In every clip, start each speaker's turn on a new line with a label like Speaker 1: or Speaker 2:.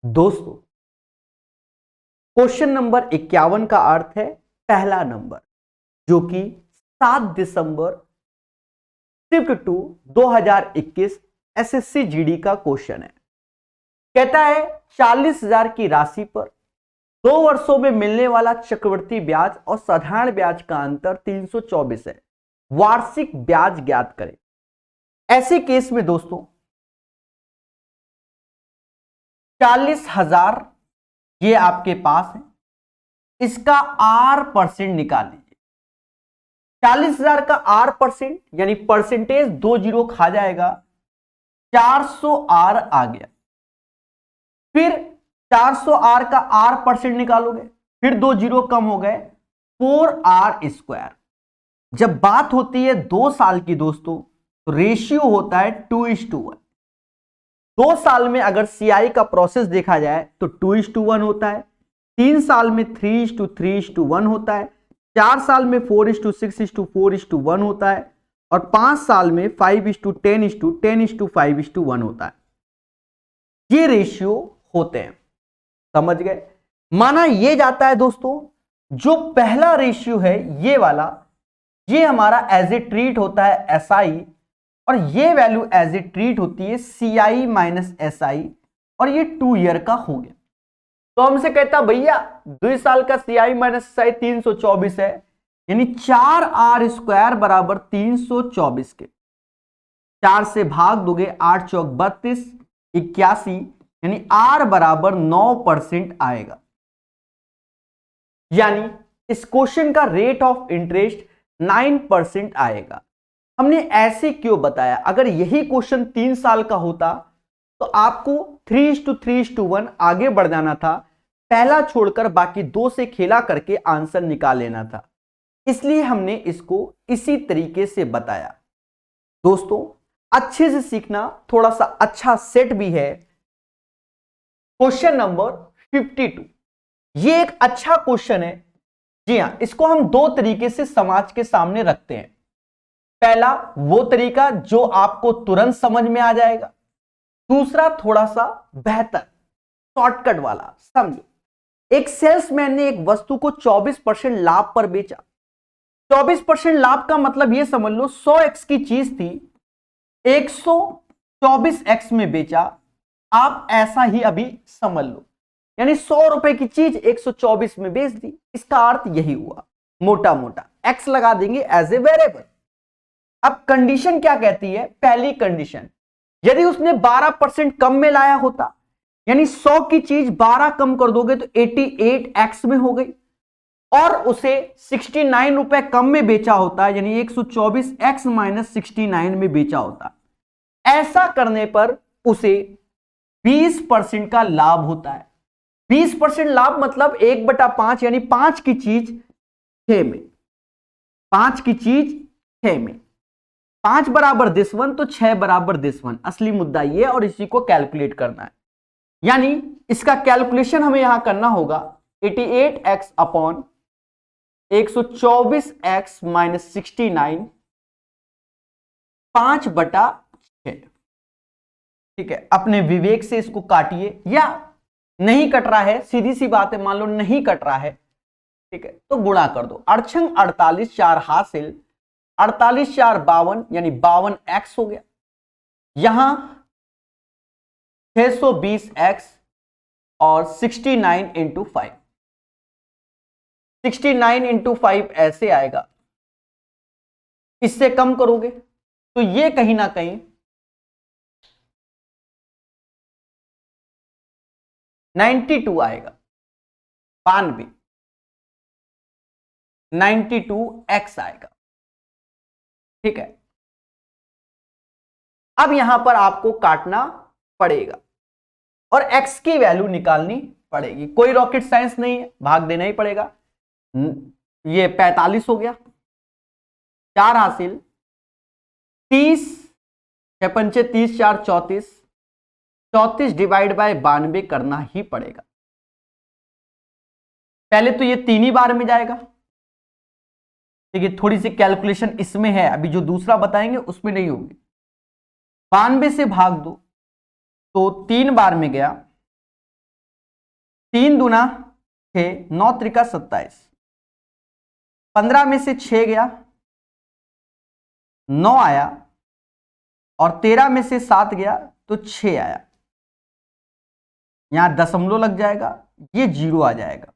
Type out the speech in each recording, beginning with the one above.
Speaker 1: दोस्तों, question number 51 का अर्थ है पहला नंबर, जो कि 7 दिसंबर शिफ्ट टू 2021 एसएससी जीडी का क्वेश्चन है। कहता है 40,000 की राशि पर 2 वर्षों में मिलने वाला चक्रवृद्धि ब्याज और साधारण ब्याज का अंतर 324 है। वार्षिक ब्याज ज्ञात करें। ऐसे केस में दोस्तों 40,000 ये आपके पास है, इसका R% निकाल लीजिए। 40,000 का R% यानी परसेंटेज 2 जीरो खा जाएगा, 400R आ गया। फिर 400R का R% निकालोगे, फिर 2 जीरो कम हो गए, 4R²। जब बात होती है 2 साल की दोस्तों, तो रेशियो होता है 2:1। 2 साल में अगर सीआई का प्रोसेस देखा जाए तो 2:1 होता है, 3 साल में 3:3:1 होता है, 4 साल में 4:6:4:1 होता है, और 5 साल में 5:10:10:5:1 होता है। ये रेशियो होते हैं, समझ गए। माना ये जाता है दोस्तों, जो पहला रेशियो है ये वाला, ये हमारा एज ए ट्रीट होता है एसआई, और ये वैल्यू एज ए ट्रीट होती है सीआई माइनस एसआई, और ये 2 ईयर का हो गया। तो हमसे कहता भैया 2 साल का सीआई माइनस एसआई 324 है, यानी 4R² बराबर 324 के 4 से भाग दोगे, 8 चौक 32, 81, यानी R बराबर 9% आएगा। यानी इस क्वेश्चन का रेट ऑफ इंटरेस्ट 9% आएगा। हमने ऐसे क्यों बताया? अगर यही क्वेश्चन 3 साल का होता तो आपको 3:3:1 आगे बढ़ जाना था, पहला छोड़कर बाकी 2 से खेला करके आंसर निकाल लेना था। इसलिए हमने इसको इसी तरीके से बताया। दोस्तों, अच्छे से सीखना, थोड़ा सा अच्छा सेट भी है। क्वेश्चन नंबर 52, ये एक अच्छा क्वेश्चन है। जी हां, इसको हम 2 तरीके से समाज के सामने रखते हैं। पहला वो तरीका जो आपको तुरंत समझ में आ जाएगा, दूसरा थोड़ा सा बेहतर शॉर्टकट वाला। समझो, एक सेल्समैन ने एक वस्तु को 24% लाभ पर बेचा। 24% लाभ का मतलब यह समझ लो 100x की चीज थी, 124x में बेचा। आप ऐसा ही अभी समझ लो, यानी 100 रुपए की चीज 124 में बेच दी। इसका अर्थ यही हुआ, मोटा मोटा x लगा देंगे एज ए वेरिएबल। अब कंडीशन क्या कहती है? पहली कंडीशन, यदि उसने 12% कम में लाया होता, यानी 100 की चीज 12 कम कर दोगे तो 88x में हो गई, और उसे 69 रुपए कम में बेचा होता, यानी 124x माइनस 69 में बेचा होता। ऐसा करने पर उसे 20% का लाभ होता है। 20% लाभ मतलब 1/5, यानी 5 की चीज 6 में, 5 की चीज 6 में, 5 बराबर दिस वन तो 6 बराबर दिस वन। असली मुद्दा ये, और इसी को कैलकुलेट करना है। यानी इसका कैलकुलेशन हमें यहां करना होगा 88x अपॉन 124x माइनस 69, 5/6। ठीक है, अपने विवेक से इसको काटिए, या नहीं कट रहा है, सीधी सी बात है, मान लो नहीं कट रहा है, ठीक है, तो गुणा कर दो। 48 4 हासिल, 48 4 52, यानी 52x हो गया। यहां 620x और 69 इंटू 5, 69 इंटू 5 ऐसे आएगा। इससे कम करोगे तो ये कहीं ना कहीं 92 आएगा, 92, 92x आएगा। ठीक है, अब यहां पर आपको काटना पड़ेगा और x की वैल्यू निकालनी पड़ेगी। कोई रॉकेट साइंस नहीं है, भाग देना ही पड़ेगा। ये 45 हो गया, 4 हासिल, 30, 6 पंचे 30, 4 34, 34 डिवाइड बाय 92 करना ही पड़ेगा। पहले तो ये 3 ही बार में जाएगा। देखिए, थोड़ी सी कैलकुलेशन इसमें है, अभी जो दूसरा बताएंगे उसमें नहीं होगी। 92 से भाग दो तो 3 बार में गया, 3 दूना 6, 9 त्रिका 27, 15 में से 6 गया, 9 आया, और 13 में से 7 गया तो 6 आया। यहां दशमलव लग जाएगा, ये 0 आ जाएगा।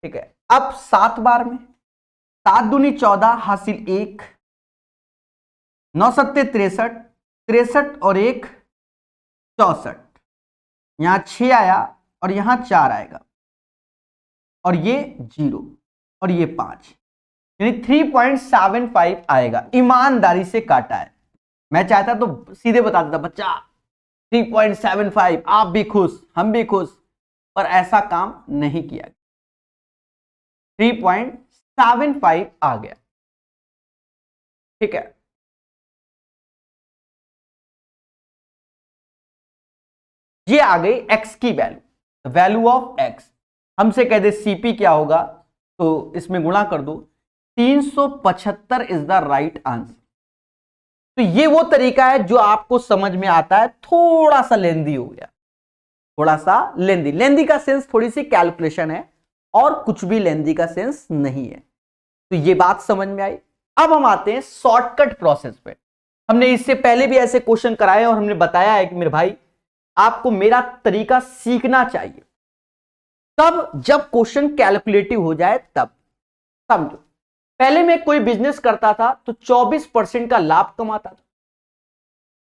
Speaker 1: ठीक है, अब 7 बार में 7 दूनी 14 हासिल 1, 9 सत्ते 63, 63 और 1 64, यहां 6 आया और यहां 4 आएगा, और ये 0 और ये 5, यानी 3.75 आएगा। ईमानदारी से काटा है। मैं चाहता तो सीधे बता देता बच्चा 3.75, आप भी खुश हम भी खुश, पर ऐसा काम नहीं किया। 3.75 आ गया। ठीक है, ये आ गई x की वैल्यू, वैल्यू ऑफ x। हमसे कह दे सीपी क्या होगा, तो इसमें गुणा कर दो, 375 इज द राइट आंसर। तो ये वो तरीका है जो आपको समझ में आता है, थोड़ा सा लेंदी हो गया, थोड़ा सा लेंदी। लेंदी का सेंस थोड़ी सी कैलकुलेशन है, और कुछ भी लेंदी का सेंस नहीं है। तो ये बात समझ में आई। अब हम आते हैं शॉर्टकट प्रोसेस पे। हमने इससे पहले भी ऐसे क्वेश्चन कराए और हमने बताया है कि मेरे भाई आपको मेरा तरीका सीखना चाहिए, तब जब क्वेश्चन कैलकुलेटिव हो जाए तब। समझो, पहले मैं कोई बिजनेस करता था तो 24% का लाभ कमाता था,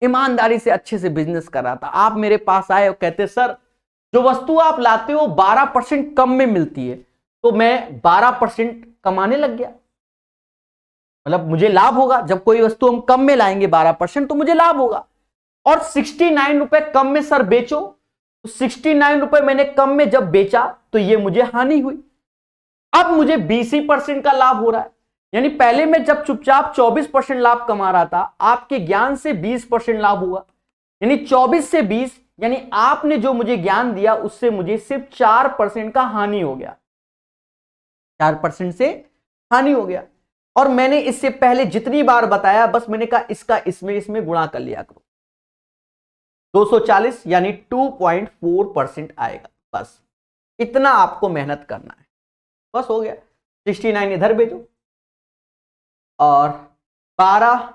Speaker 1: ईमानदारी से अच्छे से बिजनेस कर रहा था। आप मेरे पास आए और कहते सर जो वस्तु आप लाते हो 12% कम में मिलती है, तो मैं 12% कमाने लग गया। मतलब मुझे लाभ होगा, जब कोई वस्तु हम कम में लाएंगे 12% तो मुझे लाभ होगा। और 69 रुपए कम में सर बेचो, तो 69 रुपए मैंने कम में जब बेचा तो ये मुझे हानि हुई। अब मुझे 20% का लाभ हो रहा है, यानी पहले मैं जब चुपचाप 24% लाभ कमा रहा था, आपके ज्ञान से 20% लाभ हुआ, यानी 24 से 20, यानी आपने जो मुझे ज्ञान दिया उससे मुझे सिर्फ 4% का हानि हो गया, 4% से हानि हो गया। और मैंने इससे पहले जितनी बार बताया, बस मैंने कहा इसका इसमें गुणा कर लिया करो, 240 यानी 2.4% आएगा। बस इतना आपको मेहनत करना है, बस हो गया। 69 इधर भेजो, और 12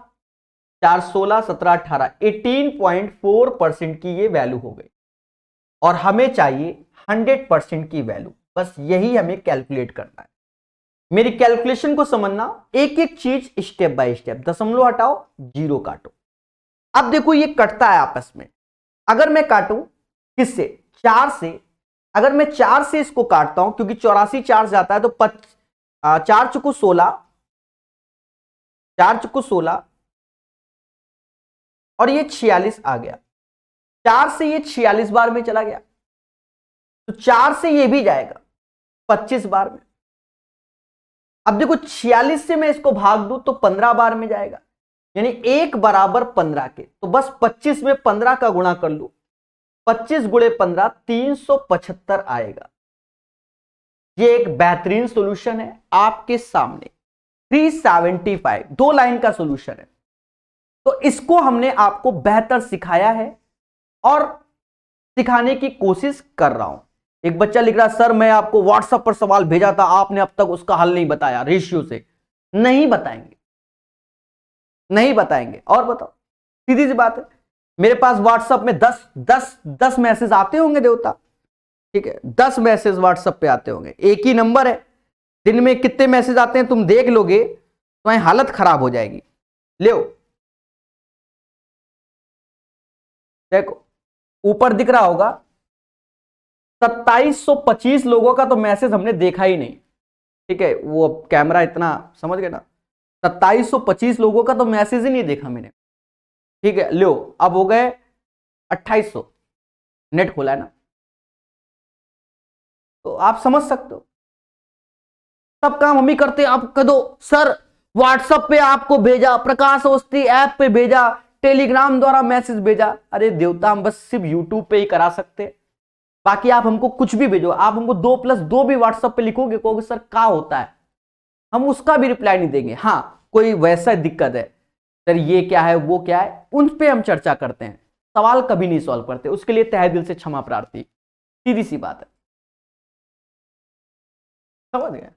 Speaker 1: 4 16 17 18 18.4% की ये वैल्यू हो गई, और हमें चाहिए 100% की वैल्यू। बस यही हमें कैलकुलेट करना है। मेरी कैलकुलेशन को समझना, एक एक चीज स्टेप बाय स्टेप। दशमलव हटाओ, 0 काटो। अब देखो ये कटता है आपस में। अगर मैं काटूं किससे, 4 से, अगर मैं 4 से इसको काटता हूं, क्योंकि 84 4 जाता है तो 4 चुकू 16, 4 चुकू 16, और ये 46 आ गया। 4 से ये 46 बार में चला गया, तो 4 से ये भी जाएगा 25 बार में। अब देखो 46 से मैं इसको भाग दूं तो 15 बार में जाएगा, यानी 1 बराबर 15 के। तो बस 25 में 15 का गुणा कर लो, 25 गुणे 15 375 आएगा। ये एक बेहतरीन सॉल्यूशन है आपके सामने, 375, 2 लाइन का सॉल्यूशन है। तो इसको हमने आपको बेहतर सिखाया है और सिखाने की कोशिश कर रहा हूं। एक बच्चा लिख रहा है सर मैं आपको व्हाट्सएप पर सवाल भेजा था, आपने अब तक उसका हल नहीं बताया रेशियो से। नहीं बताएंगे, नहीं बताएंगे। और बताओ, सीधी सी बात है, मेरे पास व्हाट्सएप में 10 मैसेज आते होंगे देवता, ठीक है, 10 मैसेज व्हाट्सएप पे आते होंगे, एक ही नंबर है, दिन में कितने मैसेज आते हैं तुम देख लोगे तो हालत खराब हो जाएगी। ले देखो ऊपर दिख रहा होगा 2725 लोगों का तो मैसेज हमने देखा ही नहीं, ठीक है, वो कैमरा इतना समझ गए ना, 2725 लोगों का तो मैसेज ही नहीं देखा मैंने, ठीक है। लो अब हो गए 2800, नेट खोला है ना, तो आप समझ सकते हो सब काम हम ही करते हैं। आप कह दो सर व्हाट्सएप पे आपको भेजा, प्रकाश अवस्थी ऐप पे भेजा, टेलीग्राम द्वारा मैसेज भेजा, अरे देवता हम बस सिर्फ यूट्यूब पे ही करा सकते हैं, बाकी आप हमको कुछ भी भेजो, आप हमको 2+2 भी व्हाट्सएप पे लिखोगे, कहोगे सर क्या होता है, हम उसका भी रिप्लाई नहीं देंगे। हाँ कोई वैसा दिक्कत है सर ये क्या है वो क्या है, उन पे हम चर्चा करते हैं, सवाल कभी नहीं सॉल्व करते, उसके लिए तहे दिल से क्षमा प्रार्थी, सीधी सी बात है। समझ गए?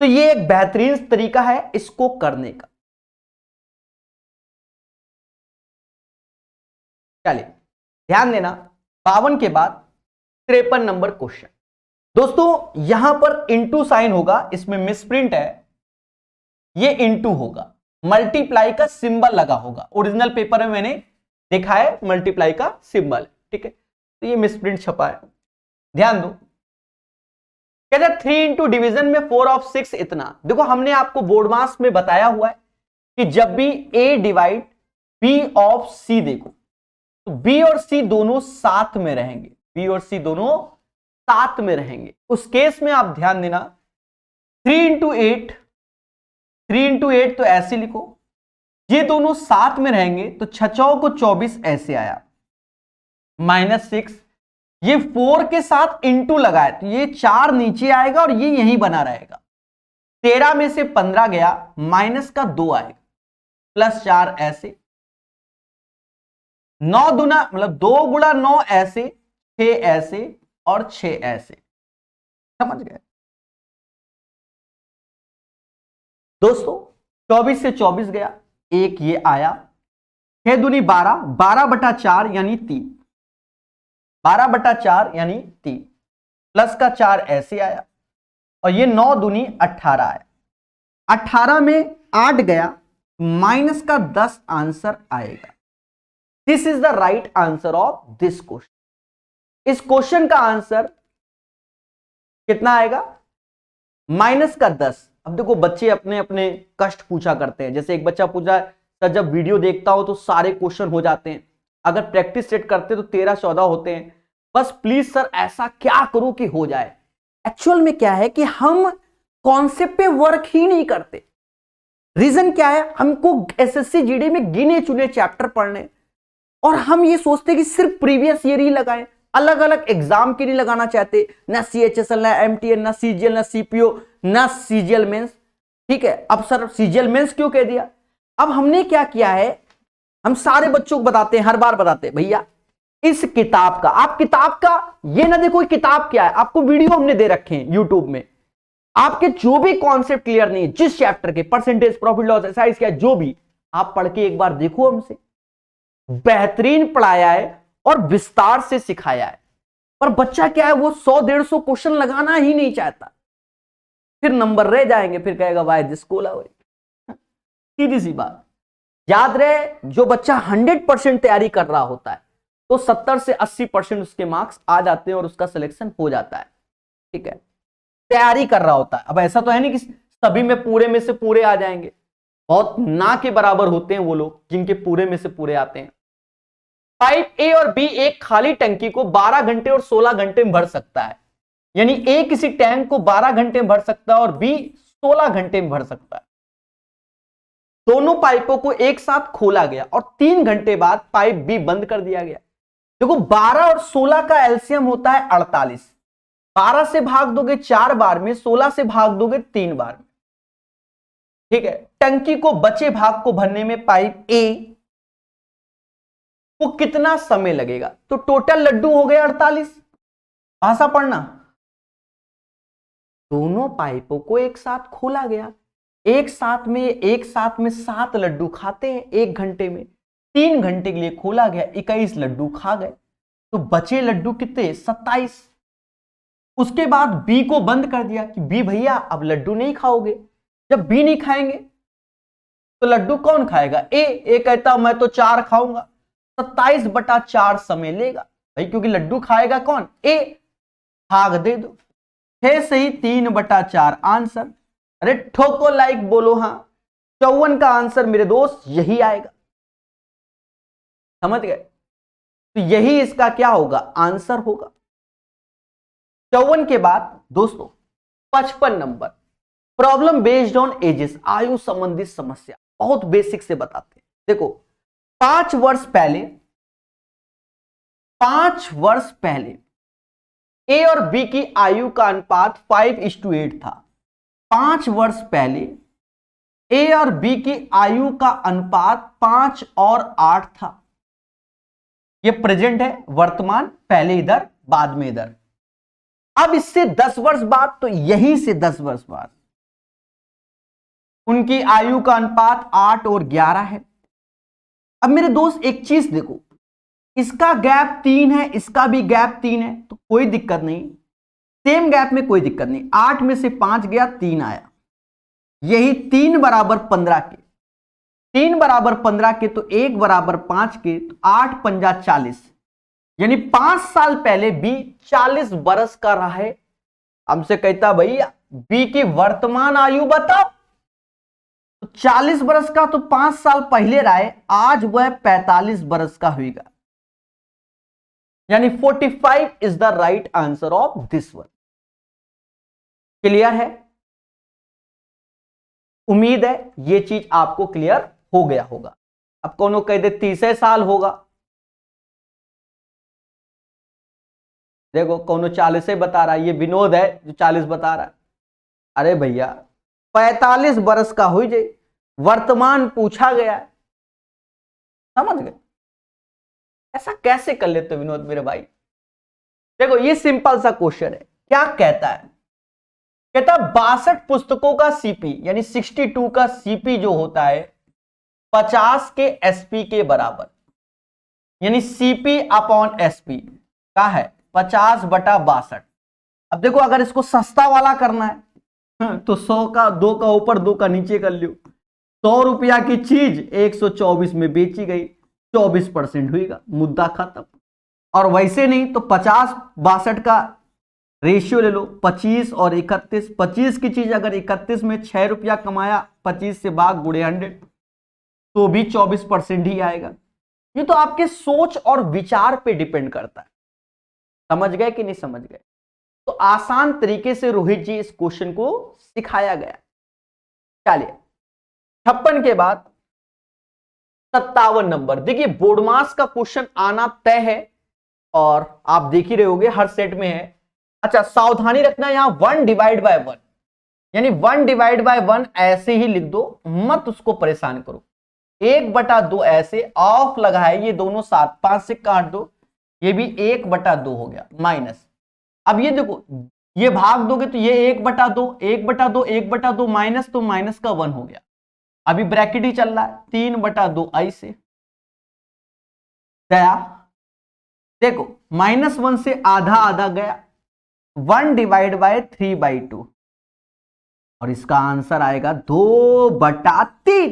Speaker 1: तो ये एक बेहतरीन तरीका है इसको करने का। चलिए ध्यान देना, 52 के बाद 53 नंबर क्वेश्चन। दोस्तों यहां पर इंटू साइन होगा, इसमें मिसप्रिंट है, ये इंटू होगा, मल्टीप्लाई का सिंबल लगा होगा। ओरिजिनल पेपर में मैंने देखा है मल्टीप्लाई का सिंबल, ठीक है, तो ये मिसप्रिंट छपा है, ध्यान दो। कहते हैं 3 इंटू डिविजन में 4 ऑफ 6 इतना। देखो हमने आपको बोर्ड मास में बताया हुआ है कि जब भी a divide b of c, देखो तो b और c दोनों साथ में रहेंगे, b और c दोनों साथ में रहेंगे। उस केस में आप ध्यान देना 3 इंटू 8, 3 इंटू 8 तो ऐसे लिखो, ये दोनों साथ में रहेंगे तो 6 को 24 ऐसे आया, -6, ये 4 के साथ इंटू लगाए तो ये 4 नीचे आएगा और ये यहीं बना रहेगा। 13 में से 15 गया, माइनस का 2 आएगा, +4 ऐसे, 9 दूना मतलब 2 गुणा 9 ऐसे, 6 ऐसे और 6 ऐसे, समझ गए दोस्तों? 24 से 24 गया, एक ये आया, 6 दूनी 12, 12/4 यानी 3, 12/4 यानी 3, प्लस का 4 ऐसे आया और ये 9 दूनी 18 आया, 18 में 8 गया, माइनस का 10 आंसर आएगा। This is the right answer of this question. इस क्वेश्चन का आंसर कितना आएगा? माइनस का 10। अब देखो बच्चे अपने अपने कष्ट पूछा करते हैं, जैसे एक बच्चा पूछा सर जब वीडियो देखता हो तो सारे क्वेश्चन हो जाते हैं, अगर प्रैक्टिस सेट करते तो 13-14 होते हैं, बस प्लीज सर ऐसा क्या करूं कि हो जाए। एक्चुअल में क्या है कि हम कॉन्सेप्ट पे वर्क ही नहीं करते। रीजन क्या है? हमको एसएससी जीडी में गिने चुने चैप्टर पढ़ने, और हम ये सोचते कि सिर्फ प्रीवियस ईयर ही लगाएं, अलग अलग एग्जाम के लिए लगाना चाहते, ना सीएचएसएल, ना एमटीएन, ना सीजीएल, ना सीपीओ, ना सीजीएल मेंस। ठीक है, अब सर सीजीएल मेंस क्यों कह दिया? अब हमने क्या किया है, हम सारे बच्चों को बताते हैं, हर बार बताते हैं भैया इस किताब का, आप किताब का ये ना देखो किताब क्या है, आपको वीडियो हमने दे रखे हैं यूट्यूब में, आपके जो भी कॉन्सेप्ट क्लियर नहीं है, जिस चैप्टर के, परसेंटेज, प्रॉफिट लॉस, एक्सरसाइज क्या, जो भी आप पढ़ के एक बार देखो, हमसे बेहतरीन पढ़ाया है और विस्तार से सिखाया है। पर बच्चा क्या है, वो 100-150 क्वेश्चन लगाना ही नहीं चाहता, फिर नंबर रह जाएंगे, फिर कहेगा वाई दिस कोलावरी। सीधी सी बात याद रहे, जो बच्चा 100% तैयारी कर रहा होता है तो 70 से 80% उसके मार्क्स आ जाते हैं और उसका सिलेक्शन हो जाता है। ठीक है, तैयारी कर रहा होता है। अब ऐसा तो है नहीं कि सभी में पूरे में से पूरे आ जाएंगे, बहुत ना के बराबर होते हैं वो लोग जिनके पूरे में से पूरे आते हैं। पाइप ए और बी एक खाली टंकी को 12 घंटे और 16 घंटे में भर सकता है, यानी ए किसी टैंक को 12 घंटे में भर सकता है और बी 16 घंटे में भर सकता है। दोनों पाइपों को एक साथ खोला गया और 3 घंटे बाद पाइप बी बंद कर दिया गया। देखो 12 और 16 का एलसीएम होता है 48, 12 से भाग दोगे 4 बार में, 16 से भाग दोगे 3 बार में। ठीक है, टंकी को बचे भाग को भरने में पाइप ए को कितना समय लगेगा? तो टोटल लड्डू हो गए 48। भाषा पढ़ना, दोनों पाइपों को एक साथ खोला गया, एक साथ में 7 लड्डू खाते हैं 1 घंटे में, 3 घंटे के लिए खोला गया, 21 लड्डू खा गए, तो बचे लड्डू कितने? 27। उसके बाद बी को बंद कर दिया कि बी भैया अब लड्डू नहीं खाओगे। जब बी नहीं खाएंगे तो लड्डू कौन खाएगा? ए कहता मैं तो 4 खाऊंगा, 27/4 समय लेगा भाई, क्योंकि लड्डू खाएगा कौन? ए। भाग दे दो, 6 से ही 3/4 आंसर। अरे ठोको लाइक, बोलो हाँ। 54 का आंसर मेरे दोस्त यही आएगा, समझ गए? तो यही इसका क्या होगा? आंसर होगा। 54 के बाद दोस्तों 55 number, problem based on edges, आयु संबंधित समस्या, बहुत बेसिक से बताते हैं। देखो 5 वर्ष पहले ए और बी की आयु का अनुपात 5:8 था। 5 वर्ष पहले ए और बी की आयु का अनुपात 5 और 8 था। यह प्रेजेंट है, वर्तमान, पहले इधर बाद में इधर। अब इससे 10 वर्ष बाद, तो यहीं से 10 वर्ष बाद उनकी आयु का अनुपात 8 और 11 है। अब मेरे दोस्त एक चीज देखो, इसका गैप 3 है, इसका भी गैप 3 है, तो कोई दिक्कत नहीं, सेम गैप में कोई दिक्कत नहीं। 8 में से 5 गया, 3 आया, यही 3 बराबर 15 के, 3 बराबर 15 के, तो 1 बराबर 5 के, तो 8 पंजा 40, यानी 5 साल पहले बी 40 बरस का रहा है। हमसे कहता भैया बी की वर्तमान आयु बताओ, तो 40 बरस का तो 5 साल पहले रहा है, आज वह 45 बरस का होगा, यानी 45 is the right answer of this one. Clear है? उम्मीद है ये चीज आपको क्लियर हो गया होगा। अब कौन कह दे 30 साल होगा, देखो कौन 40 बता रहा है, ये विनोद है जो 40 बता रहा है। अरे भैया 45 बरस का हो जाए, वर्तमान पूछा गया है, समझ गए? ऐसा कैसे कर लेते हो विनोद मेरे भाई? देखो ये सिंपल सा क्वेश्चन है, क्या कहता है, कहता 62 पुस्तकों का सीपी, यानी 62 का सीपी जो होता है 50 के एसपी के बराबर, यानी सीपी अपॉन एसपी का है 50/62। अब देखो अगर इसको सस्ता वाला करना है तो 100 का 2 का ऊपर 2 का नीचे कर लो, 100 रुपया की चीज 124 में बेची गई, 24% हुईगा, मुद्दा खत्म। और वैसे नहीं तो 50/62 का रेशियो ले लो, 25 और 31, 25 की चीज अगर 31 में 6 रुपया कमाया, 25 से भाग गुणे 100, तो भी 24% ही आएगा। ये तो आपके सोच और विचार पे डिपेंड करता है। समझ गए कि नहीं समझ गए? तो आसान तरीके से रोहित जी इस क्वेश्चन को सिखाया गया। चलिए 56 के बाद 57 नंबर, देखिए बोर्ड मास का क्वेश्चन आना तय है और आप देख ही रहे होगे हर सेट में है। अच्छा सावधानी रखना, यहां 1/1, यानी 1/1 ऐसे ही लिख दो, मत उसको परेशान करो। 1/2 ऐसे ऑफ लगा है, ये दोनों साथ 5 से काट दो, ये भी 1/2 हो गया माइनस। अब ये देखो ये भाग दोगे तो ये 1/2 1/2 1/2 माइनस, तो माइनस का 1 हो गया। अभी ब्रैकेट ही चल रहा है 3/2 ऐसे गया, देखो -1 से आधा आधा गया, 1/3/2 और इसका आंसर आएगा 2/3।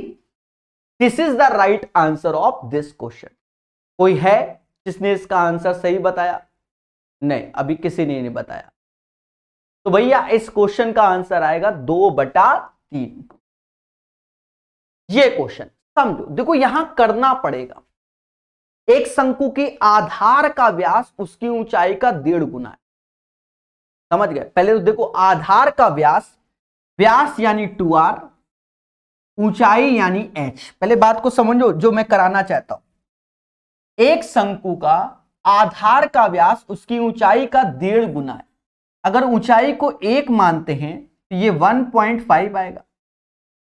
Speaker 1: This is the right answer of this question. कोई है जिसने इसका आंसर सही बताया? नहीं, अभी किसी ने नहीं बताया। तो भैया इस क्वेश्चन का आंसर आएगा 2/3। ये क्वेश्चन समझो, देखो यहां करना पड़ेगा, एक शंकु के आधार का व्यास उसकी ऊंचाई का 1.5 गुना है। समझ गए? पहले तो देखो आधार का व्यास, व्यास यानी 2r, ऊंचाई यानी h। पहले बात को समझो जो मैं कराना चाहता हूं। एक शंकु का आधार का व्यास उसकी ऊंचाई का 1.5 गुना है। अगर ऊंचाई को 1 मानते हैं तो ये 1.5 आएगा।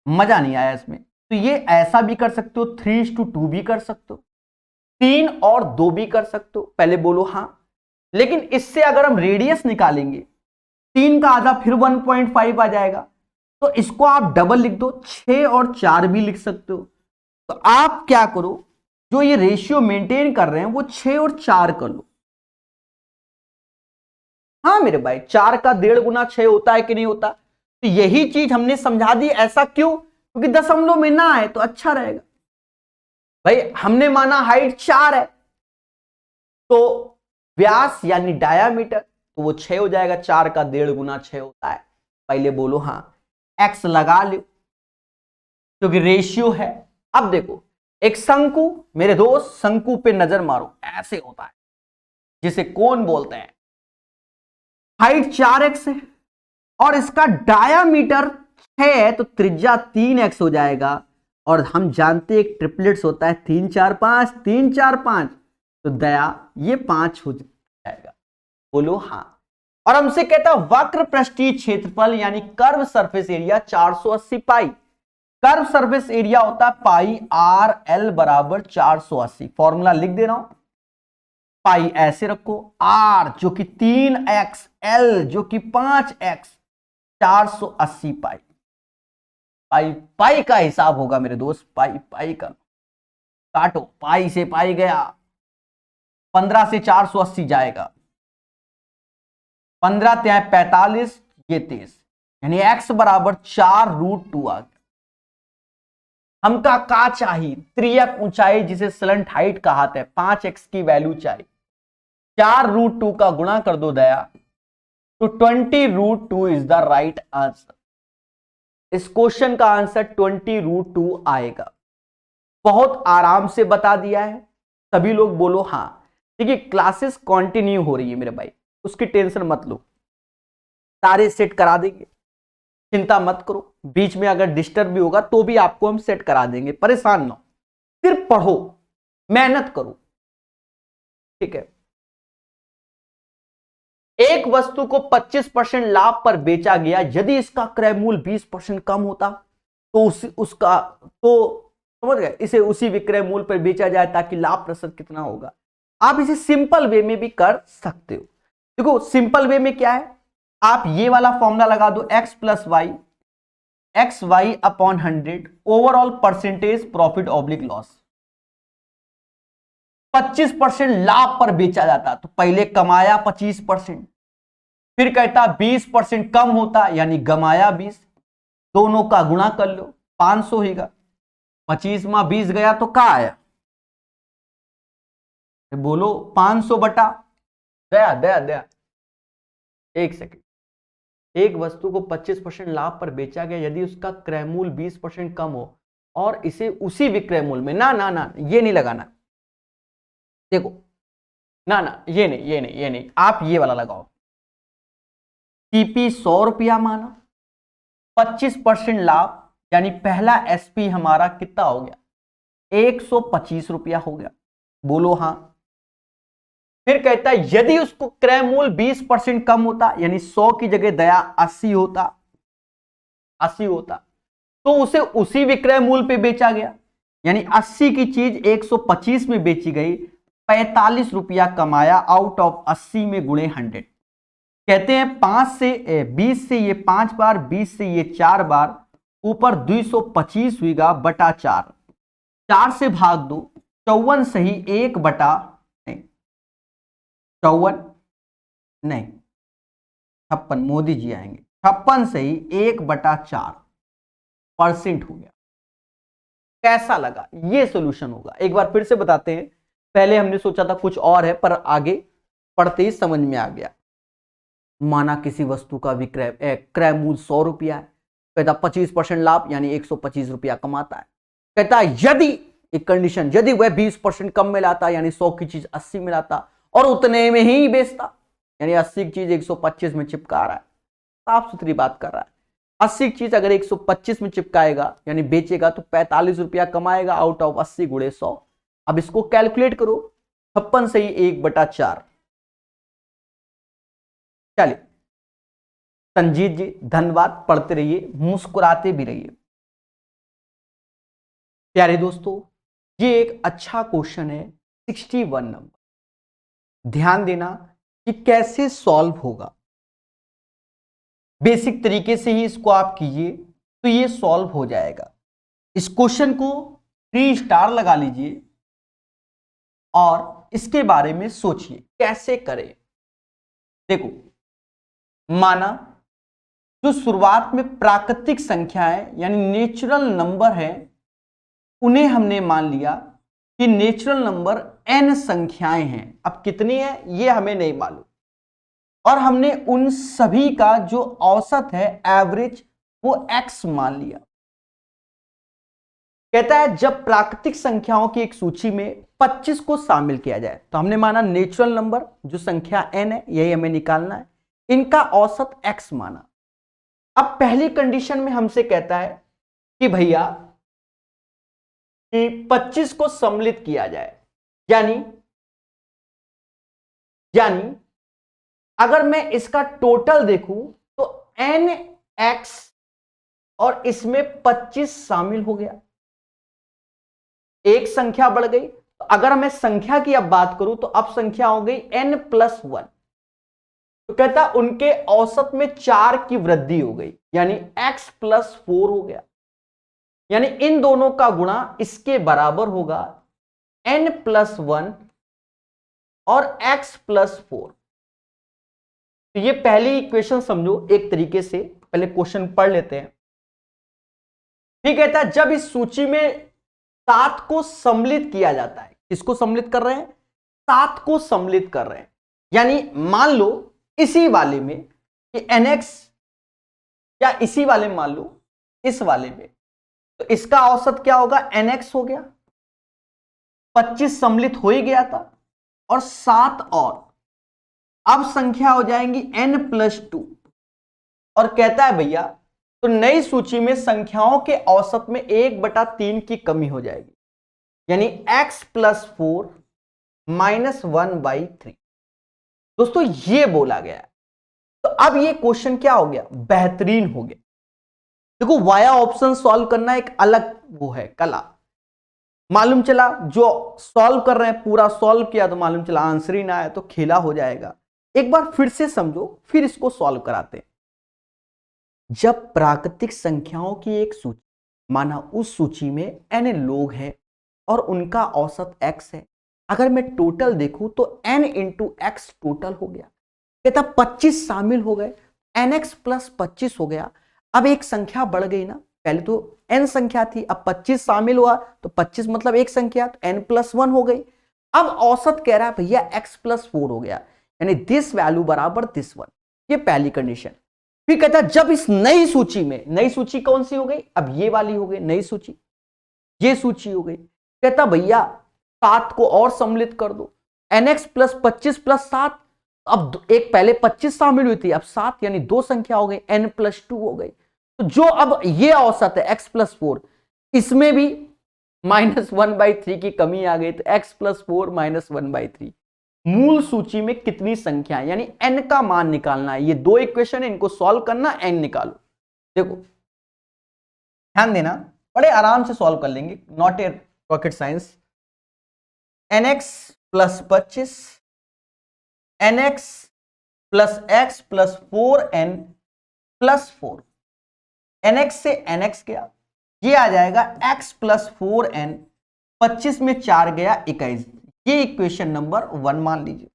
Speaker 1: मजा नहीं आया इसमें, तो ये ऐसा भी कर सकते हो, 3:2 भी कर सकते हो, 3 और 2 भी कर सकते हो। पहले बोलो हाँ। लेकिन इससे अगर हम रेडियस निकालेंगे, 3 का आधा फिर 1.5 आ जाएगा, तो इसको आप डबल लिख दो, 6 और 4 भी लिख सकते हो। तो आप क्या करो, जो ये रेशियो मेंटेन कर रहे हैं वो 6 और 4 कर लो। हाँ मेरे भाई 4 का 1.5 गुना 6 होता है कि नहीं होता? तो यही चीज हमने समझा दी। ऐसा क्यों? क्योंकि दशमलव में ना आए तो अच्छा रहेगा। भाई हमने माना हाइट 4 है, तो व्यास यानी डायामीटर, तो वो 6 हो जाएगा। 4 का 1.5 गुना 6 होता है। पहले बोलो हाँ, x लगा लो क्योंकि रेशियो है। अब देखो एक शंकु, मेरे दोस्त शंकु पे नजर मारो, ऐसे होता है जिसे कोन बोलते हैं। हाइट 4x है और इसका डायामीटर 6 है, तो त्रिज्या 3x हो जाएगा। और हम जानते एक ट्रिपलेट्स होता है 3 4 5, 3 4 5, तो दया ये 5 हो जाएगा। बोलो हाँ। और हमसे कहता वक्र पृष्ठीय क्षेत्रफल यानी कर्व सरफेस एरिया 480 पाई। कर्व सरफेस एरिया होता है पाई r l बराबर 480। फॉर्मूला लिख दे रहा हूं, पाई ऐसे रखो, आर जो कि 3x, एल जो कि 5x, 480 पाई। पाई पाई का हिसाब होगा मेरे दोस्त, पाई पाई का। काटो, पाई से पाई गया, 15 से 480 जाएगा, 15 त्या 45, ये 23, यानी x बराबर 4√2 आ गया। हमका का चाहिए, त्रियक ऊंचाई जिसे स्लंट हाइट कहाते हैं, 5x की वैल्यू चाहिए। 4√2 का गुणा कर दो दया, तो 20√2 इज द राइट आंसर। इस क्वेश्चन का आंसर 20√2 आएगा। बहुत आराम से बता दिया है, सभी लोग बोलो हाँ। देखिए क्लासेस कंटिन्यू हो रही है मेरे भाई, उसकी टेंशन मत लो, सारे सेट करा देंगे, चिंता मत करो। बीच में अगर डिस्टर्ब भी होगा तो भी आपको हम सेट करा देंगे, परेशान ना हो, सिर्फ पढ़ो, मेहनत करो, ठीक है। एक वस्तु को 25% लाभ पर बेचा गया, यदि इसका क्रय मूल्य 20% कम होता तो उसका तो समझ गए, इसे उसी विक्रय मूल्य पर बेचा जाए ताकि लाभ प्रतिशत कितना होगा। आप इसे सिंपल वे में भी कर सकते हो। देखो सिंपल वे में क्या है, आप ये वाला फॉर्मूला लगा दो, x plus y, x y upon 100 overall percentage profit oblique loss. 25% लाभ पर बेचा जाता तो पहले कमाया 25%, फिर कहता 20% कम होता यानी गमाया 20, दोनों का गुणा कर लो, 500 होगा। 25 में 20 गया तो क्या आया, बोलो 500 बटा दया दया दया, एक सेकंड। एक वस्तु को 25% लाभ पर बेचा गया, यदि उसका क्रय मूल्य 20% कम हो और इसे उसी विक्रय मूल्य में, ना ना ना ये नहीं लगाना, देखो ना ना ये नहीं ये नहीं ये नहीं, आप ये वाला लगाओ। टीपी 100 रुपया माना, 25% लाभ यानी पहला एसपी हमारा कितना हो गया, 125 रुपया हो गया, बोलो हाँ। फिर कहता है यदि उसको क्रय मूल्य 20% कम होता, यानी 100 की जगह दया 80 होता, 80 होता तो उसे उसी विक्रय मूल्य पे बेचा गया, यानी 80 की चीज 125 में बेची गई, 45 रुपया कमाया आउट ऑफ 80 में गुणे 100। कहते हैं 5 से 20 से ये 5 बार, 20 से ये 4 बार, ऊपर 225 हुईगा बटा 4, 4 से भाग दो, 54 सही 1 बटा 54 नहीं 56, मोदी जी आएंगे, 56 सही 1 बटा 4% हो गया। कैसा लगा, ये सॉल्यूशन होगा। एक बार फिर से बताते हैं, पहले हमने सोचा था कुछ और है पर आगे पढ़ते ही समझ में आ गया। माना किसी वस्तु का विक्रय क्रय मूल्य 100 रुपया है, कहता 25% लाभ यानी 125 रुपया कमाता है। कहता यदि एक कंडीशन, यदि वह 20% कम में लाता यानी 100 की चीज 80 में लाता और उतने में ही बेचता, यानी 80 की चीज 125 में चिपका रहा है, साफ सुथरी बात कर रहा है। 80 की चीज अगर 125 में चिपकाएगा यानी बेचेगा तो 45 रुपया कमाएगा आउट ऑफ 80 गुणे 100। अब इसको कैलकुलेट करो, 56 सही 1 बटा 4। चलिए संजीत जी धन्यवाद, पढ़ते रहिए, मुस्कुराते भी रहिए। प्यारे दोस्तों ये एक अच्छा क्वेश्चन है, 61 नंबर। ध्यान देना कि कैसे सॉल्व होगा, बेसिक तरीके से ही इसको आप कीजिए तो ये सॉल्व हो जाएगा। इस क्वेश्चन को 3 स्टार लगा लीजिए और इसके बारे में सोचिए कैसे करें। देखो माना जो शुरुआत में प्राकृतिक संख्याएं यानी नेचुरल नंबर है, उन्हें हमने मान लिया कि नेचुरल नंबर n संख्याएं हैं। अब कितनी है ये हमें नहीं मालूम, और हमने उन सभी का जो औसत है एवरेज वो x मान लिया। कहता है जब प्राकृतिक संख्याओं की एक सूची में 25 को शामिल किया जाए, तो हमने माना नेचुरल नंबर जो संख्या n है यही हमें निकालना है, इनका औसत x माना। अब पहली कंडीशन में हमसे कहता है कि भैया कि 25 को सम्मिलित किया जाए, यानी अगर मैं इसका टोटल देखूं तो nx और इसमें 25 शामिल हो गया, एक संख्या बढ़ गई। तो तो अगर मैं संख्या की अब बात करूं तो अब संख्या हो गई n+1। तो कहता उनके औसत में 4 की वृद्धि हो गई, यानी x+4 हो गया। यानी इन दोनों का गुणा इसके बराबर होगा n+1 और x+4। तो ये पहली इक्वेशन समझो एक तरीके से, पहले क्वेश्चन पढ़ लेते हैं। ठीक कहता है जब इस सूची में 7 को सम्मिलित किया जाता है, किसको सम्मिलित कर रहे हैं? 7 को सम्मिलित कर रहे हैं। यानी मान लो इसी वाले में कि nx, या इसी वाले में मान लो इस वाले में, तो इसका औसत क्या होगा? nx हो गया, 25 सम्मिलित हो ही गया था, और 7 और, अब संख्या हो जाएंगी n+2। और कहता है भैया तो नई सूची में संख्याओं के औसत में 1/3 की कमी हो जाएगी, यानी x+4 -1/3। दोस्तों ये बोला गया है। तो अब ये क्वेश्चन क्या हो गया? बेहतरीन हो गया। देखो वाया ऑप्शन सॉल्व करना एक अलग वो है कला। मालूम चला जो सॉल्व कर रहे हैं पूरा सॉल्व किया तो मालूम चला आंसर ही ना आया तो खेला हो जाएगा। एक बार फिर से समझो, फिर इसको सॉल्व कराते हैं। जब प्राकृतिक संख्याओं की एक सूची, माना उस सूची में n लोग हैं और उनका औसत x है, अगर मैं टोटल देखूं तो n × x टोटल हो गया। कहता 25 शामिल हो गए, nx + 25 हो गया। अब एक संख्या बढ़ गई ना, पहले तो n संख्या थी, अब 25 शामिल हुआ तो 25 मतलब एक संख्या, तो n+1 हो गई। अब औसत कह रहा है भैया x+4 हो गया, यानी दिस वैल्यू बराबर दिस वन। ये पहली कंडीशन। फिर कहता जब इस नई सूची में, नई सूची कौन सी हो गई? अब ये वाली हो गई नई सूची, ये सूची हो गई। कहता भैया 7 को और सम्मिलित कर दो, nx + 25 + 7। अब एक पहले 25 शामिल हुई थी, अब 7, यानी 2 संख्या हो गई, n+2 हो गई। तो जो अब ये औसत है x+4, इसमें भी -1/3 की कमी आ गई, तो x+4 -1/3। मूल सूची में कितनी संख्या है, यानी n का मान निकालना है। ये 2 इक्वेशन है, इनको सॉल्व करना, n निकालो। देखो ध्यान देना, बड़े आराम से सॉल्व कर लेंगे, not a rocket science. nx + 25, nx + x + 4n + 4, nx से nx गया, ये आ जाएगा x + 4n, 25 में 4 गया 21। ये इक्वेशन नंबर 1 मान लीजिए।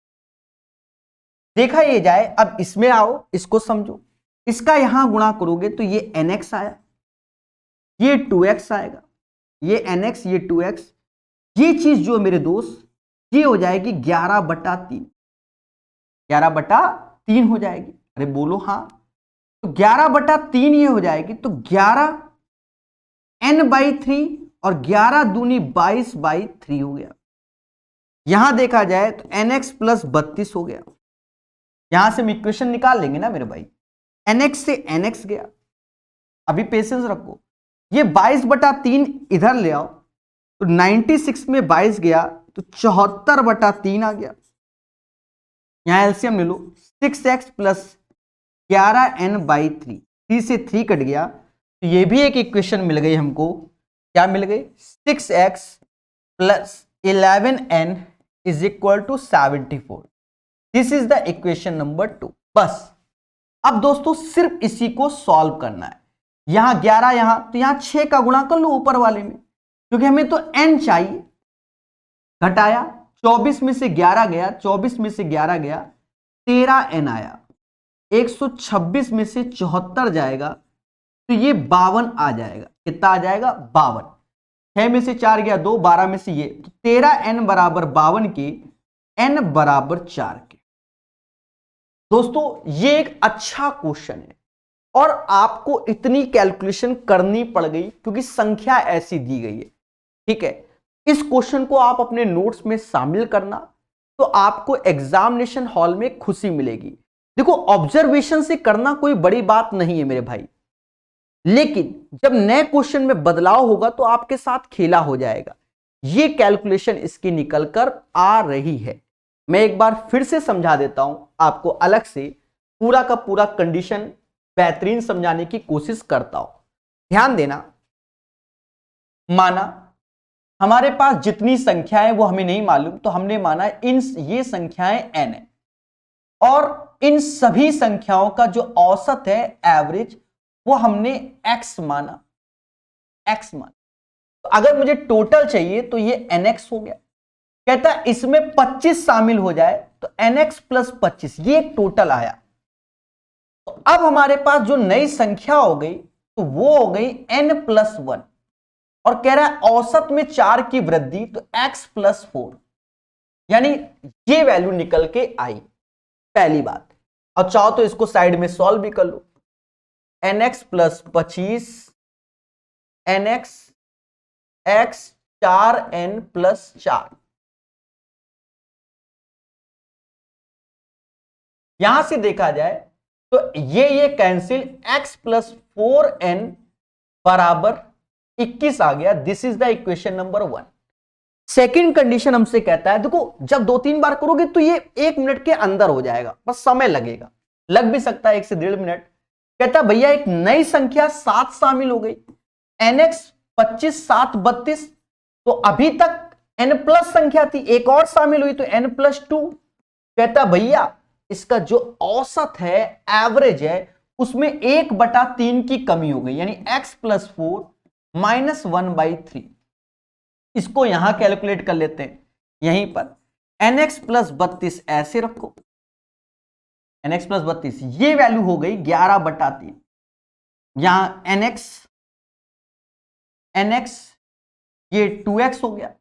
Speaker 1: देखा ये जाए, अब इसमें आओ, इसको समझो। इसका यहां गुणा करोगे तो ये nx आया, ये 2x आएगा, ये nx, ये 2x। ये चीज जो मेरे दोस्त ये हो जाएगी 11/3, 11/3 हो जाएगी। अरे बोलो हाँ, तो 11/3 ये हो जाएगी, तो 11 n/3 और 11 दूनी 22/3 हो गया। यहां देखा जाए तो nx + 32 हो गया। यहां से हम इक्वेशन निकाल लेंगे ना मेरे भाई, nx से nx गया। अभी पेशेंस रखो, ये 22/3 इधर ले आओ, तो 96 में 22 गया तो 74/3 आ गया। यहां एलसीएम ले लो, 6x + 11n/3, 3 से 3 कट गया, तो ये भी एक इक्वेशन मिल गई हमको। क्या मिल गई? 6x + 11n = 74। This is the equation number 2। बस अब दोस्तों सिर्फ इसी को सॉल्व करना है। यहां 11, यहां तो यहां 6 का गुणा कर लो ऊपर वाले में, क्योंकि हमें तो n चाहिए। घटाया, 24 में से 11 गया, 24 में से 11 गया, 13n आया। 126 में से 74 जाएगा तो ये 52 आ जाएगा। कितना आ जाएगा? 52। 6 में से 4 गया 2, 12 में से ये, तो 13n = 52 के, n = 4 के। दोस्तों ये एक अच्छा क्वेश्चन है और आपको इतनी कैलकुलेशन करनी पड़ गई क्योंकि संख्या ऐसी दी गई है। ठीक है, इस क्वेश्चन को आप अपने नोट्स में शामिल करना तो आपको एग्जामिनेशन हॉल में खुशी मिलेगी। देखो ऑब्जर्वेशन से करना कोई बड़ी बात नहीं है मेरे भाई, लेकिन जब नए क्वेश्चन में बदलाव होगा तो आपके साथ खेला हो जाएगा। ये कैलकुलेशन इसकी निकलकर आ रही है। मैं एक बार फिर से समझा देता हूं आपको, अलग से पूरा का पूरा कंडीशन बेहतरीन समझाने की कोशिश करता हूं। ध्यान देना, माना हमारे पास जितनी संख्याएं वो हमें नहीं मालूम, तो हमने माना ये संख्याएं n है और इन सभी संख्याओं का जो औसत है एवरेज वो हमने x माना। तो अगर मुझे टोटल चाहिए तो ये nx हो गया। कहता है इसमें 25 शामिल हो जाए तो nx प्लस 25, ये एक टोटल आया। तो अब हमारे पास जो नई संख्या हो गई तो वो हो गई n प्लस 1 और कह रहा है औसत में 4 की वृद्धि, तो x प्लस 4, यानी ये वैल्यू निकल के आई, पहली बात। और चाहो तो इसको साइड में सॉल्व भी कर लो। nx plus 25 nx x 4n plus 4, यहां से देखा जाए तो ये कैंसिल, x प्लस 4n बराबर 21 आ गया। This is the equation number 1। Second condition हमसे कहता है, देखो जब 2-3 बार करोगे तो ये 1 मिनट के अंदर हो जाएगा, बस समय लगेगा, लग भी सकता है 1 से 1.5 मिनट। कहता भैया एक नई संख्या 7 शामिल हो गई, nx 25 7 32, तो अभी तक n प्लस संख्या थी, एक और शामिल हुई तो n प्लस 2। कहता भैया इसका जो औसत है, एवरेज है, उसमें 1/3 की कमी हो गई, यानी x प्लस 4 माइनस 1/3। इसको यहां कैलकुलेट कर लेते हैं, यहीं पर nx प्लस 32 ऐसे रखो, nx प्लस 32 ये वैल्यू हो गई 11/3। यहां nx ये 2x हो गया,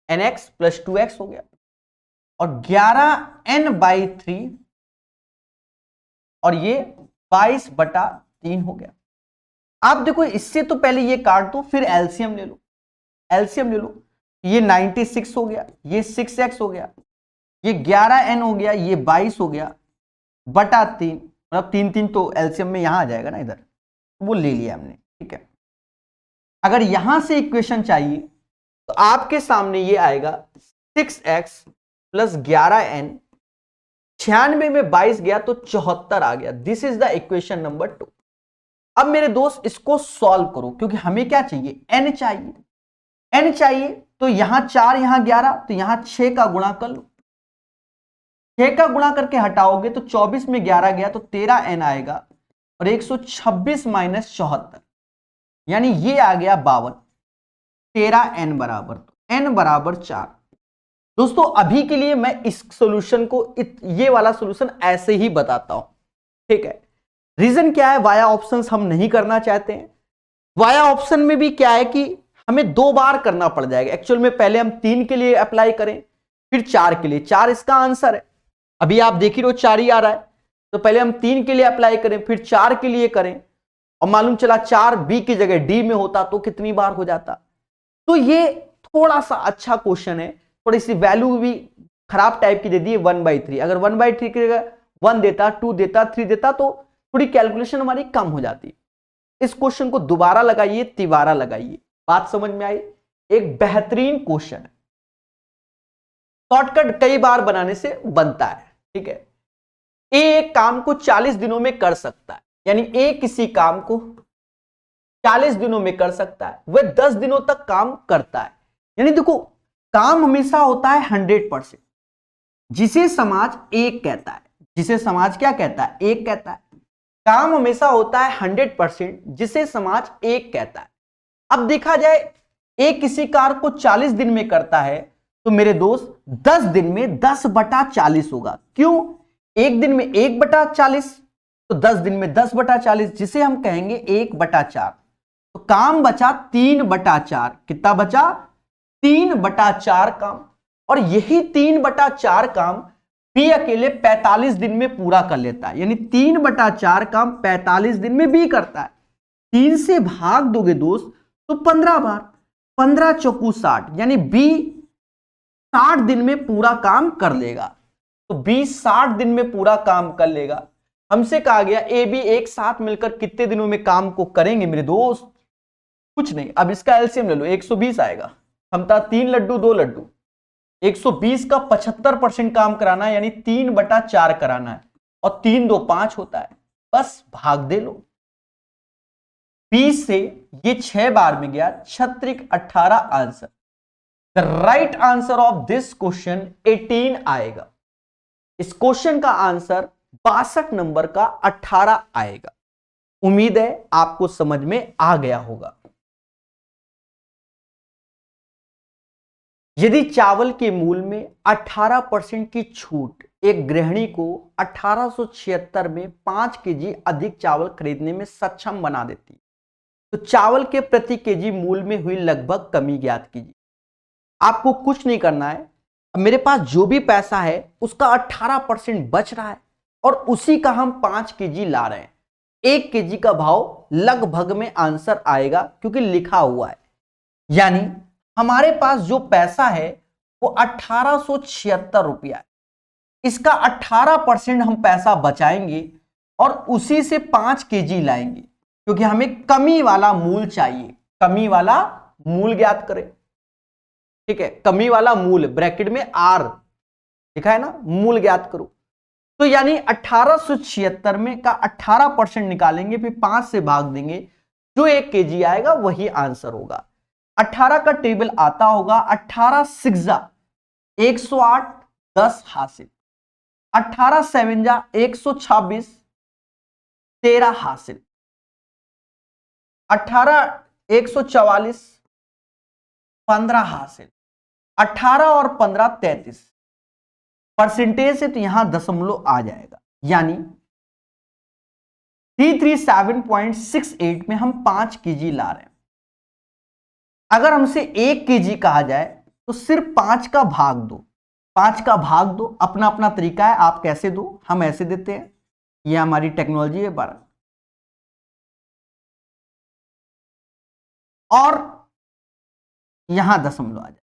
Speaker 1: nx प्लस 2x हो गया, और 11n/3 और ये 22/3 हो गया। आप देखो इससे तो पहले ये काट दो, फिर एलसीएम ले लो, ये 96 हो गया, ये 6x हो गया, ये 11n हो गया, ये 22 हो गया बटा 3, मतलब 3 तो एलसीएम में यहां आ जाएगा ना, इधर वो ले लिया हमने, ठीक है। अगर यहां से इक्वेशन चाहिए तो आपके सामने ये आएगा 6x प्लस 11n, 96 में 22 गया तो 74 आ गया। This is the equation number 2। अब मेरे दोस्त इसको सॉल्व करो, क्योंकि हमें क्या चाहिए, n चाहिए। तो यहां 4 यहां 11, तो यहां 6 का गुणा कर लो, 6 का गुणा करके हटाओगे तो 24 में 11 गया तो 13n आएगा, और 126 माइनस 74, यानी ये आ गया 52, 13n बराबर, तो n बराबर 4। दोस्तों अभी के लिए मैं इस सॉल्यूशन को, ये वाला सॉल्यूशन ऐसे ही बताता हूं, ठीक है। रीजन क्या है, वाया ऑप्शंस हम नहीं करना चाहते हैं। वाया ऑप्शन में भी क्या है कि हमें 2 बार करना पड़ जाएगा। एक्चुअल में पहले हम 3 के लिए अप्लाई करें, फिर 4 के लिए। 4 इसका आंसर है, अभी आप देख ही रहे हो 4 ही आ रहा है, तो पहले हम 3 के लिए अप्लाई करें, फिर 4 के लिए करें, और मालूम चला 4 बी की जगह डी में होता तो कितनी बार हो जाता। तो ये थोड़ा सा अच्छा क्वेश्चन है, थोड़ी सी वैल्यू भी खराब टाइप की दे दी है 1/3। अगर 1/3 की जगह 1 देता, 2 देता, 3 देता तो थोड़ी कैलकुलेशन हमारी कम हो जाती। इस क्वेश्चन को दोबारा लगाइए, तिबारा लगाइए, बात समझ में आई। एक बेहतरीन क्वेश्चन है, शॉर्टकट कई बार बनाने से बनता है, ठीक है। ए एक काम को 40 दिनों में कर सकता है, यानी ए किसी काम को 40 दिनों में कर सकता है, वह 10 दिनों तक काम करता है। यानी देखो काम हमेशा होता है 100%, जिसे समाज एक कहता है, जिसे समाज क्या कहता है, एक कहता है। काम हमेशा होता है 100%, जिसे समाज एक कहता है। अब देखा जाए ए किसी कार्य को 40 दिन में करता है, तो मेरे दोस्त 10 दिन में 10/40 होगा। क्यों, एक दिन में 1/40, तो 10 दिन में 10/40, जिसे हम कहेंगे 1/4। तो काम बचा 3/4। कितना बचा, 3/4 काम। और यही 3/4 काम बी अकेले 45 दिन में पूरा कर लेता है, यानी 3/4 काम 45 दिन में बी करता है। 3 से भाग दोगे दोस्त तो 15 बार, 15 चौकू 60, यानी बी 60 दिन में पूरा काम कर लेगा। तो बी 60 दिन में पूरा काम कर लेगा। हमसे कहा गया ए बी एक साथ मिलकर कितने दिनों में काम को करेंगे मेरे दोस्त, कुछ नहीं। अब इसका एलसीएम ले लो, 120 आएगा। क्षमता 3 लड्डू 2 लड्डू, 120 का 75% काम कराना है, यानी 3/4 कराना है, और 3 2 5 होता है, बस भाग दे लो। 20 से ये 6 बार में गया, 6 18 answer. The right answer of this question 18 आएगा। इस क्वेश्चन का आंसर 62 नंबर का 18 आएगा। उम्मीद है आपको समझ में आ गया होगा। यदि चावल के मूल में 18% की छूट एक गृहिणी को 1876 में 5 केजी अधिक चावल खरीदने में सक्षम बना देती है, तो चावल के प्रति केजी मूल में हुई लगभग कमी ज्ञात कीजिए। आपको कुछ नहीं करना है, मेरे पास जो भी पैसा है उसका 18% बच रहा है और उसी का हम 5 केजी ला रहे हैं। 1 केजी का भाव लगभग में आंसर आएगा क्योंकि लिखा हुआ है। यानी हमारे पास जो पैसा है वो 1876 रुपया है। इसका 18% हम पैसा बचाएंगे और उसी से 5 केजी लाएंगे क्योंकि हमें कमी वाला मूल चाहिए। कमी वाला मूल ज्ञात करें, ठीक है। कमी वाला मूल ब्रैकेट में आर लिखा है ना, मूल ज्ञात करो। तो यानी 1876 में का 18% निकालेंगे, फिर 5 से भाग देंगे, जो 1 केजी आएगा वही आंसर होगा। 18 का टेबल आता होगा, 18 सिक्सा 108 10 हासिल, 18 सेवंजा 126 13 हासिल, 18 144 15 हासिल, 18 और 15 33। परसेंटेज से तो यहां दशमलव आ जाएगा, यानी 337.68 में हम 5 केजी ला रहे हैं। अगर हमसे 1 केजी कहा जाए तो सिर्फ 5 का भाग दो, 5 का भाग दो। अपना अपना तरीका है, आप कैसे दो, हम ऐसे देते हैं, यह हमारी टेक्नोलॉजी है। 12 और यहां दशमलव आ जाए,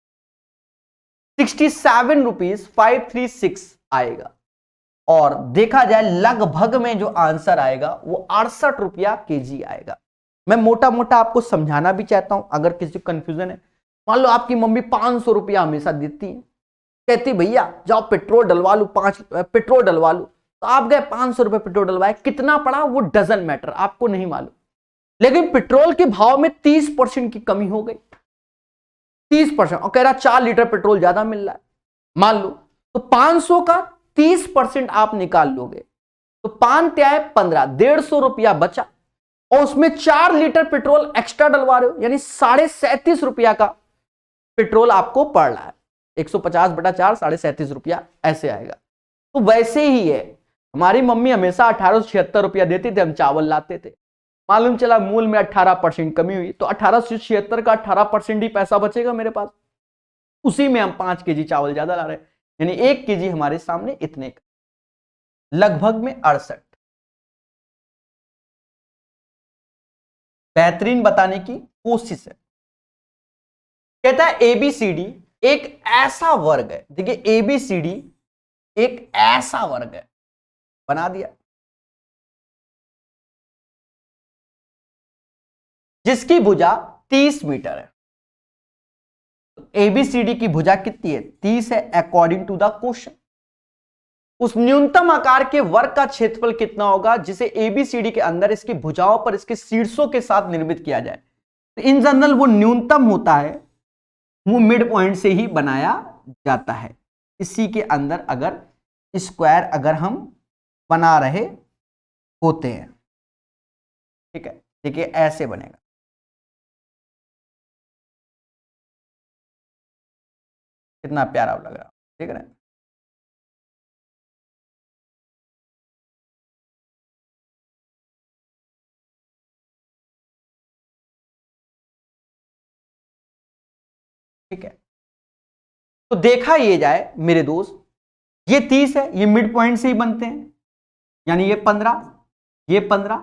Speaker 1: 67 रुपीज 536 आएगा। और देखा जाए लगभग में जो आंसर आएगा वो 68 रुपया केजी आएगा। मैं मोटा मोटा आपको समझाना भी चाहता हूं, अगर किसी को कंफ्यूजन है। मान लो आपकी मम्मी 500 रुपया हमेशा देती है, कहती भैया जाओ पेट्रोल डलवा लो, 5 पेट्रोल डलवा लो। तो आप गए 500 रुपये पेट्रोल डलवाए, कितना पड़ा वो डजन मैटर, आपको नहीं मालूम। लेकिन पेट्रोल के भाव में 30% की कमी हो गई, 30%, और कह रहा 4 लीटर पेट्रोल ज्यादा मिल रहा है, मान लो। तो 500 का 30% आप निकाल लोगे तो 5 क्या है 15, 150 रुपया बचा, और उसमें 4 लीटर पेट्रोल एक्स्ट्रा डलवा रहे हो, यानी 37.5 रुपया का पेट्रोल आपको पड़ रहा है। 150/4 37.5 रुपया ऐसे आएगा। तो वैसे ही है, हमारी मम्मी हमेशा 1876 रुपया देती थी, हम चावल लाते थे। मालूम चला मूल में 18% कमी हुई, तो 1876 का 18% ही पैसा बचेगा मेरे पास, उसी में हम 5 केजी चावल ज्यादा ला रहे हैं, यानी 1 केजी हमारे सामने इतने का, लगभग में 68। बेहतरीन बताने की कोशिश है। कहता है एबीसीडी एक ऐसा वर्ग है, देखिए एबीसीडी एक ऐसा वर्ग है, बना दिया, जिसकी भुजा 30 मीटर है। एबीसीडी की भुजा कितनी है, 30 है अकॉर्डिंग टू द क्वेश्चन। उस न्यूनतम आकार के वर्ग का क्षेत्रफल कितना होगा जिसे एबीसीडी के अंदर इसकी भुजाओं पर इसके शीर्षों के साथ निर्मित किया जाए। तो इन जनरल वो न्यूनतम होता है, वो मिड पॉइंट से ही बनाया जाता है। इसी के अंदर अगर स्क्वायर अगर हम बना रहे होते हैं, ठीक है, देखिए ऐसे बनेगा, कितना प्यारा लग रहा है, देख रहे हैं। ठीक है, तो देखा ये जाए मेरे दोस्त, ये 30 है, ये मिड पॉइंट से ही बनते हैं, यानी ये 15, ये 15,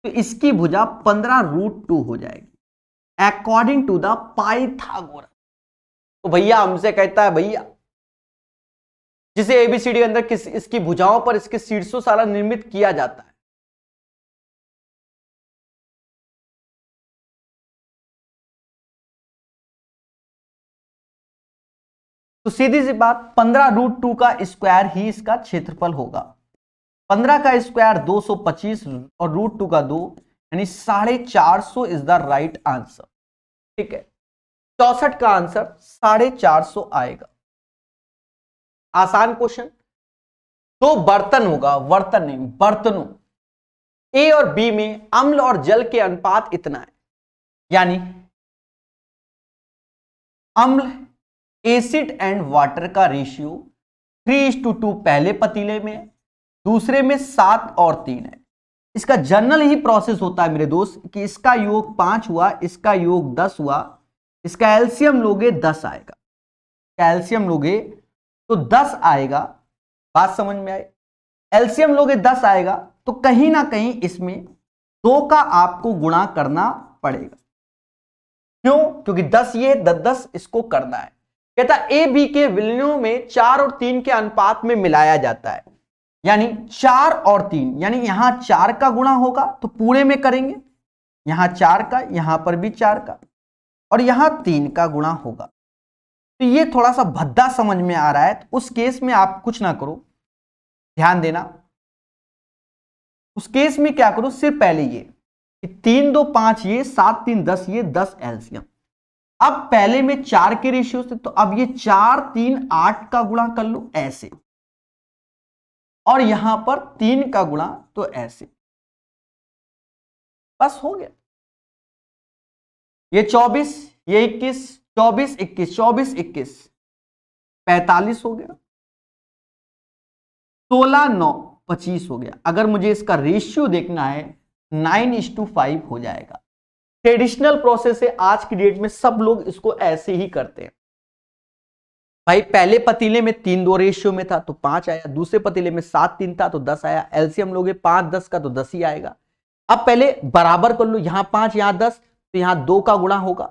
Speaker 1: तो इसकी भुजा 15√2 हो जाएगी अकॉर्डिंग टू द पाइथागोरस। तो भैया हमसे कहता है भैया जिसे एबीसीडी के अंदर इसकी भुजाओं पर इसके शीर्षों सारा निर्मित किया जाता है, तो सीधी सी बात 15√2 का स्क्वायर ही इसका क्षेत्रफल होगा। 15 का स्क्वायर 225 और √2 का 2 यानी 450 इज द राइट आंसर। ठीक है, 64 का आंसर 450 आएगा। आसान क्वेश्चन। तो बर्तन होगा, वर्तन नहीं, बर्तनों। ए और बी में अम्ल और जल के अनुपात इतना है, यानी अम्ल एसिड एंड वाटर का रेशियो 3:2 पहले पतीले में, दूसरे में 7 और 3 है। इसका जनरल ही प्रोसेस होता है मेरे दोस्त कि इसका योग 5 हुआ, इसका योग 10 हुआ, इसका एलसीएम लोगे 10 आएगा। कैल्शियम लोगे तो 10 आएगा। बात समझ में आई? एलसीएम लोगे 10 आएगा तो कहीं ना कहीं इसमें 2 का आपको गुणा करना पड़ेगा। क्यों? क्योंकि 10 ये 10 इसको करना है। कहता ए बी के विलयनों में 4 और 3 के अनुपात में मिलाया जाता है, यानी 4 और 3, यानी यहां 4 का गुणा होगा तो पूरे में करेंगे, यहां 4 का, यहां पर भी 4 का, और यहां 3 का गुणा होगा। तो ये थोड़ा सा भद्दा समझ में आ रहा है, तो उस केस में आप कुछ ना करो, ध्यान देना। उस केस में क्या करो, सिर्फ पहले ये 3 2 5 ये 7 3 10 ये 10 एलसीएम। अब पहले में 4 के रेशियो से, तो अब ये 4 3 8 का गुणा कर लो ऐसे, और यहां पर 3 का गुणा तो ऐसे, बस हो गया। ये 24 ये 21 24 21 24 21 45 हो गया, 16 9 25 हो गया। अगर मुझे इसका रेशियो देखना है 9:5 हो जाएगा। ट्रेडिशनल प्रोसेस है, आज की डेट में सब लोग इसको ऐसे ही करते हैं। भाई पहले पतीले में 3 2 रेशियो में था तो 5 आया, दूसरे पतीले में 7 3 था तो 10 आया। एलसीएम लोगे 5 10 का तो 10 ही आएगा। अब पहले बराबर कर लो, यहां 5 यहां 10, तो यहां 2 का गुणा होगा।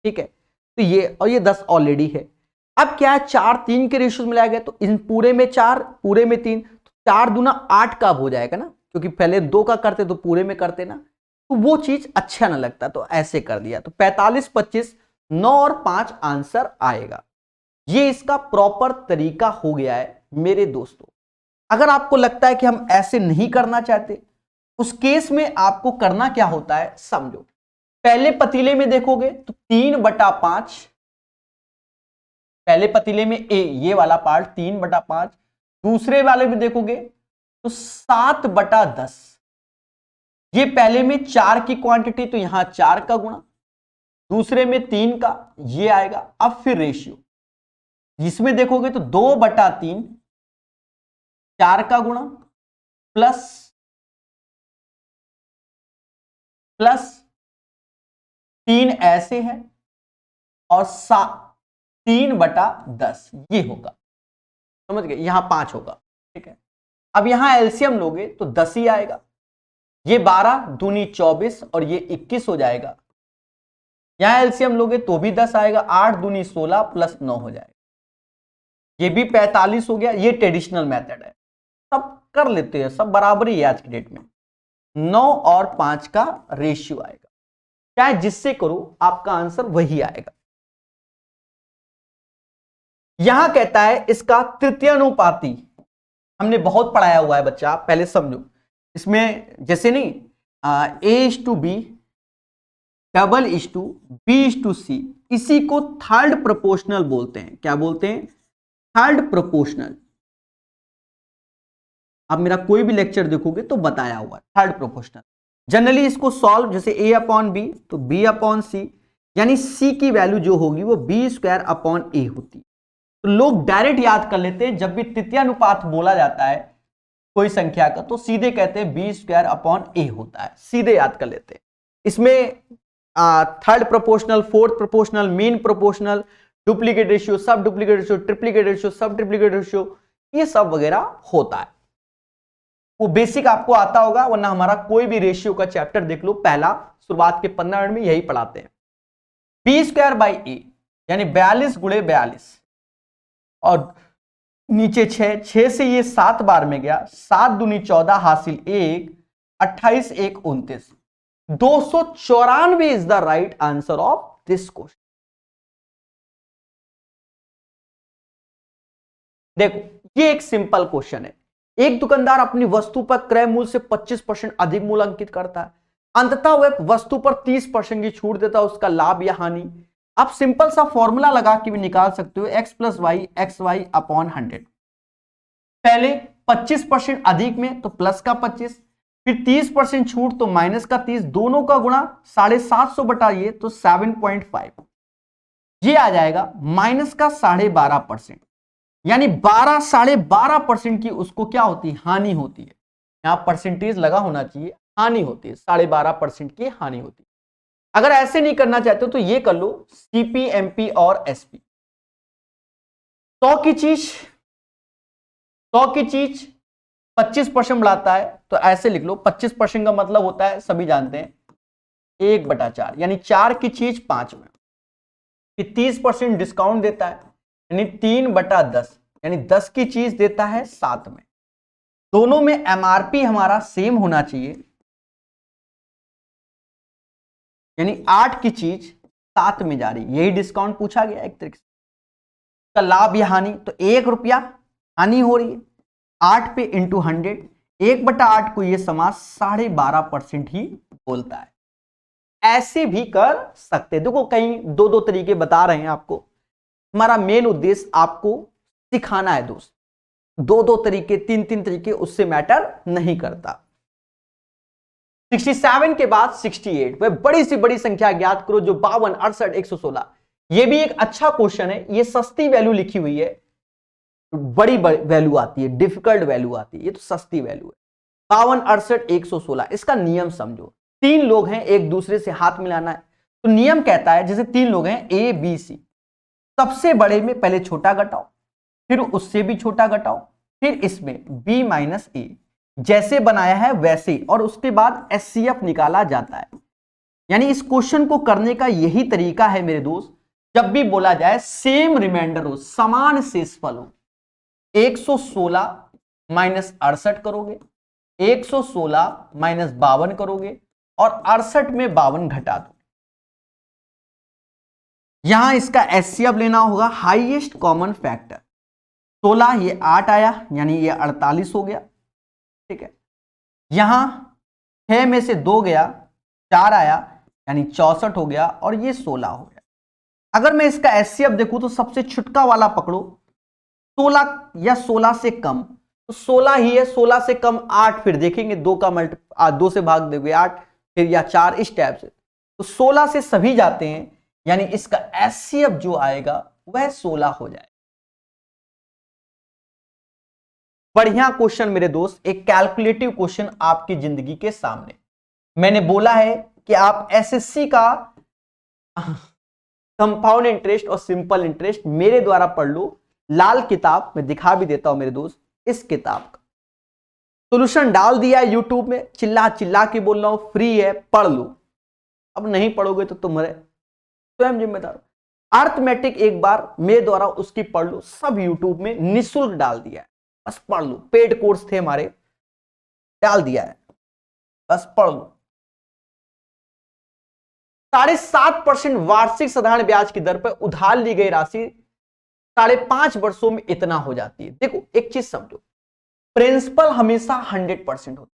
Speaker 1: ठीक है, तो ये और ये 10 ऑलरेडी है। अब क्या है, 4 3 के रेशियो मिलाया गया, तो इन पूरे में 4 पूरे में 3, तो 4 दूना 8 का हो जाएगा ना, क्योंकि पहले 2 का करते तो पूरे में करते ना, तो वो चीज अच्छा ना लगता, तो ऐसे कर दिया। तो 45 25 9 और 5 आंसर आएगा। ये इसका प्रॉपर तरीका हो गया है मेरे दोस्तों। अगर आपको लगता है कि हम ऐसे नहीं करना चाहते, उस केस में आपको करना क्या होता है समझो। पहले पतीले में देखोगे तो 3/5, पहले पतीले में ए ये वाला पार्ट 3/5, दूसरे वाले में देखोगे तो 7/10। ये पहले में 4 की क्वांटिटी तो यहां 4 का गुणा, दूसरे में 3 का, ये आएगा। अब फिर रेशियो जिसमें देखोगे तो 2/3, 4 का गुणा प्लस 3 ऐसे है, और 3/10 ये होगा। समझ गए? यहां 5 होगा। ठीक है, अब यहां एलसीएम लोगे तो 10 ही आएगा। ये 12 दूनी 24 और ये 21 हो जाएगा। यहां एलसीएम लोगे तो भी 10 आएगा, 8 दूनी 16 प्लस 9 हो जाएगा। ये भी 45 हो गया। ये ट्रेडिशनल मेथड है, सब कर लेते हैं, सब बराबर ही है आज की डेट में। 9 और 5 का रेशियो आएगा, चाहे जिससे करो आपका आंसर वही आएगा। यहां कहता है इसका तृतीयानुपाती, हमने बहुत पढ़ाया हुआ है बच्चा, पहले समझो। इसमें जैसे नहीं A:B, B:C, इसी को थर्ड प्रोपोर्शनल बोलते हैं। क्या बोलते हैं? Third proportional. आप मेरा कोई भी लेक्चर देखोगे तो बताया हुआ थर्ड प्रोपोर्शनल। जनरली इसको सॉल्व जैसे A/B तो B/C, यानी C की वैल्यू जो होगी वो B²/A होती है। तो लोग डायरेक्ट याद कर लेते हैं, जब भी तृतीयानुपात बोला जाता है कोई संख्या का तो सीधे कहते हैं B²/A होता है, सीधे याद कर लेते हैं। इसमें third proportional, fourth proportional, mean proportional, duplicate ratio, सब डुप्लीकेट रेशियो, ट्रिप्लीकेट रेशियो, सब ट्रिप्लीकेट रेशियो, ये सब वगैरह होता है। वो बेसिक आपको आता होगा, वरना हमारा कोई भी रेशियो का चैप्टर देख लो, पहला शुरुआत के 15 मिनट में यही पढ़ाते हैं। B²/A यानी 42 × 42, और नीचे 6 से ये 7 बार में गया, 7 दूनी 14 हासिल 1, 28 1 29, 294 is the right answer of this question. देखो ये एक सिंपल क्वेश्चन है, एक दुकानदार अपनी वस्तु पर क्रय मूल्य से 25% अधिक मूल्य अंकित करता है, अंततः वह वस्तु पर 30% की छूट देता है, उसका लाभ या हानि। आप सिंपल सा फॉर्मूला लगा के भी निकाल सकते हो, x plus y x y upon 100। पहले 25% अधिक में तो प्लस का 25, फिर 30% छूट तो माइनस का 30, दोनों का गुणा 750 बटा ये तो 7.5, ये आ जाएगा माइनस का 12.5%, यानी 12.5% की उसको क्या होती है, हानि होती है। यहां परसेंटेज लगा होना चाहिए, हानि होती है, 12.5% की हानि होती है। अगर ऐसे नहीं करना चाहते हो तो ये कर लो, सीपी एमपी और एसपी। 100 की चीज 25% बढ़ाता है तो ऐसे लिख लो, 25% का मतलब होता है सभी जानते हैं 1/4, यानी 4 की चीज 5 में। 30% डिस्काउंट देता है यानी 3/10, यानी 10 की चीज देता है 7 में। दोनों में एमआरपी हमारा सेम होना चाहिए, यानी 8 की चीज 7 में जा रही, यही डिस्काउंट पूछा गया एक तरीके से। का लाभ या हानि तो 1 रुपया हानि हो रही है, 8 पे इंटू 100, 1/8 को ये समाज 12.5% ही बोलता है। ऐसे भी कर सकते, देखो कहीं दो तरीके बता रहे हैं आपको, हमारा मेन उद्देश्य आपको सिखाना है दोस्त। दो तरीके 3 तरीके उससे मैटर नहीं करता। 67 के बाद 68, वह बड़ी से बड़ी संख्या ज्ञात करो जो 52, 68, 116। यह भी एक अच्छा क्वेश्चन है, ये सस्ती वैल्यू लिखी हुई है, बड़ी वैल्यू आती है, डिफिकल्ट वैल्यू आती है, ये तो सस्ती वैल्यू है। 52, 68, 116। इसका नियम समझो, 3 लोग हैं, एक दूसरे से हाथ मिलाना है, तो नियम कहता है जैसे 3 लोग हैं ए बी सी, सबसे बड़े में पहले छोटा घटाओ, फिर उससे भी छोटा घटाओ, फिर इसमें b माइनस ए, जैसे बनाया है वैसे, और उसके बाद एचसीएफ निकाला जाता है। यानी इस क्वेश्चन को करने का यही तरीका है मेरे दोस्त, जब भी बोला जाए सेम रिमाइंडर हो, समान शेषफल हो, 116 माइनस 68 करोगे, 116 माइनस 52 करोगे, और 68 में 52 घटा दो। यहां इसका एचसीएफ लेना होगा, हाईएस्ट कॉमन फैक्टर 16, ये 8 आया यानी ये 48 हो गया, ठीक है। यहां 6 में से 2 गया, 4 आया यानी 64 हो गया, और ये 16 हो गया। अगर मैं इसका एचसीएफ देखूं तो सबसे छुटका वाला पकड़ो, 16 या 16 से कम, तो 16 ही है, 16 से कम 8, फिर देखेंगे 2 से भाग दोगे 8, फिर या 4, इस टाइप से। तो 16 से सभी जाते हैं, यानी इसका एचसीएफ जो आएगा वह 16 हो जाए। बढ़िया क्वेश्चन मेरे दोस्त, एक कैलकुलेटिव क्वेश्चन आपकी जिंदगी के सामने। मैंने बोला है कि आप एसएससी का कंपाउंड इंटरेस्ट और सिंपल इंटरेस्ट मेरे द्वारा पढ़ लो, लाल किताब में दिखा भी देता हूं मेरे दोस्त, इस किताब का सॉल्यूशन डाल दिया है यूट्यूब में, चिल्ला चिल्ला के बोल रहा हूं, फ्री है, पढ़ लो। अब नहीं पढ़ोगे तो तुम्हारे स्वयं जिम्मेदार। अर्थमेटिक एक बार मेरे द्वारा उसकी पढ़ लो, सब यूट्यूब में निःशुल्क डाल दिया है, बस पढ़ लो। पेड कोर्स थे हमारे, डाल दिया है, बस पढ़ लो। 7.5% वार्षिक साधारण ब्याज की दर पर उधार ली गई राशि 5.5 वर्षों में इतना हो जाती है। देखो एक चीज समझो, प्रिंसिपल हमेशा 100% होता है,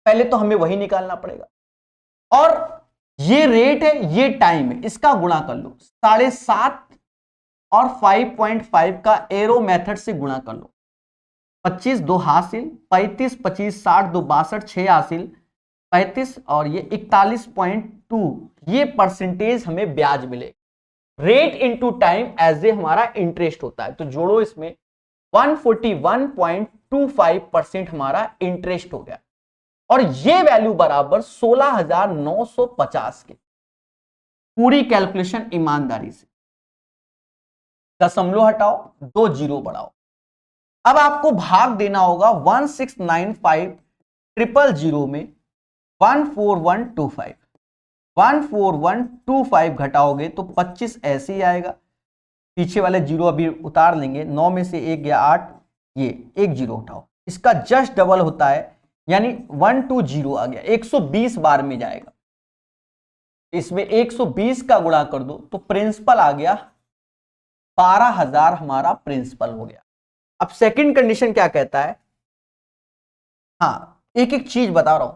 Speaker 1: पहले तो हमें वही निकालना पड़ेगा, और ये रेट है, ये टाइम है, इसका गुणा कर लो, 7.5 और 5.5 का एरो मेथड से गुणा कर लो, 25 2 हासिल, 35 25 60 2 62 6 हासिल, 35 और ये 41.2, ये परसेंटेज हमें ब्याज मिले। Rate into time as a हमारा इंटरेस्ट होता है, तो जोड़ो इसमें 141.25% हमारा इंटरेस्ट हो गया, और ये वैल्यू बराबर 16,950 के। पूरी कैलकुलेशन ईमानदारी से, दशमलव हटाओ, 2 जीरो बढ़ाओ। अब आपको भाग देना होगा 1695,000 में 14125, 14125 घटाओगे तो 25 ऐसे ही आएगा, पीछे वाले जीरो अभी उतार लेंगे, 9 में से 1 गया 8, ये 1 जीरो उठाओ, इसका जस्ट डबल होता है, यानी 120 आ गया, 120 बार में जाएगा। इसमें 120 का गुणा कर दो तो प्रिंसिपल आ गया 12,000, हमारा प्रिंसिपल हो गया। अब सेकंड कंडीशन क्या कहता है, हाँ, एक एक चीज बता रहा हूं।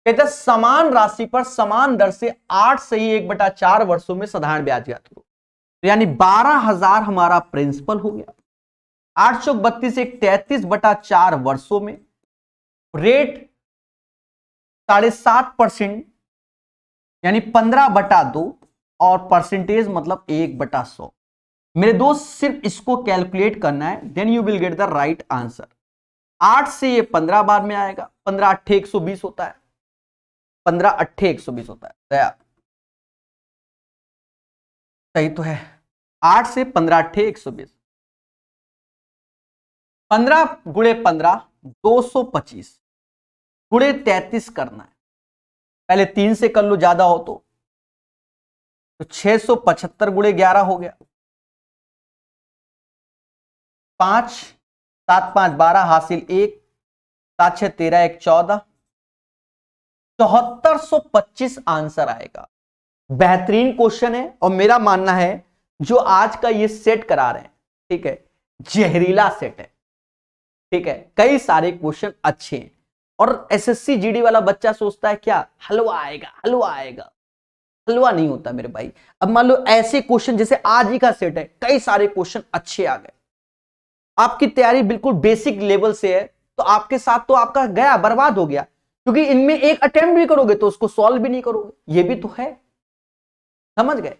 Speaker 1: कहते हैं समान राशि पर समान दर से 8 से ही 1/4 वर्षों में साधारण ब्याज ज्ञात करो। तो यानी 12,000 हमारा प्रिंसिपल हो गया, 832 एक 33/4 वर्षों में, रेट 7.5% यानी 15/2 और परसेंटेज मतलब 1/100। मेरे दोस्त सिर्फ इसको कैलकुलेट करना है, then you will get the right answer. 8 से ये 15 बार में आएगा, 15 अट्ठे 120 होता है, 15 अट्ठे 120 होता है। दया सही तो है, 8 से 15 अट्ठे 120, 15 गुणे 15 225 गुणे 33 करना है। पहले 3 से कर लो, ज्यादा हो तो 675 गुणे 11 हो गया, 5 7 5 12 हासिल 1, 7 6 13 1 14, 7425 आंसर आएगा। बेहतरीन क्वेश्चन है और मेरा मानना है जो आज का ये सेट करा रहे हैं, ठीक है, जहरीला सेट है, ठीक है, कई सारे क्वेश्चन अच्छे हैं। और एसएससी जीडी वाला बच्चा सोचता है क्या हलवा आएगा, हलवा आएगा, हलवा नहीं होता मेरे भाई। अब मान लो ऐसे क्वेश्चन जैसे आज ही का सेट है, कई सारे क्वेश्चन अच्छे आ गए, आपकी तैयारी बिल्कुल बेसिक लेवल से है, तो आपके साथ तो आपका गया, बर्बाद हो गया, क्योंकि इनमें एक अटेम्प्ट भी करोगे तो उसको सॉल्व भी नहीं करोगे, ये भी तो है, समझ गए।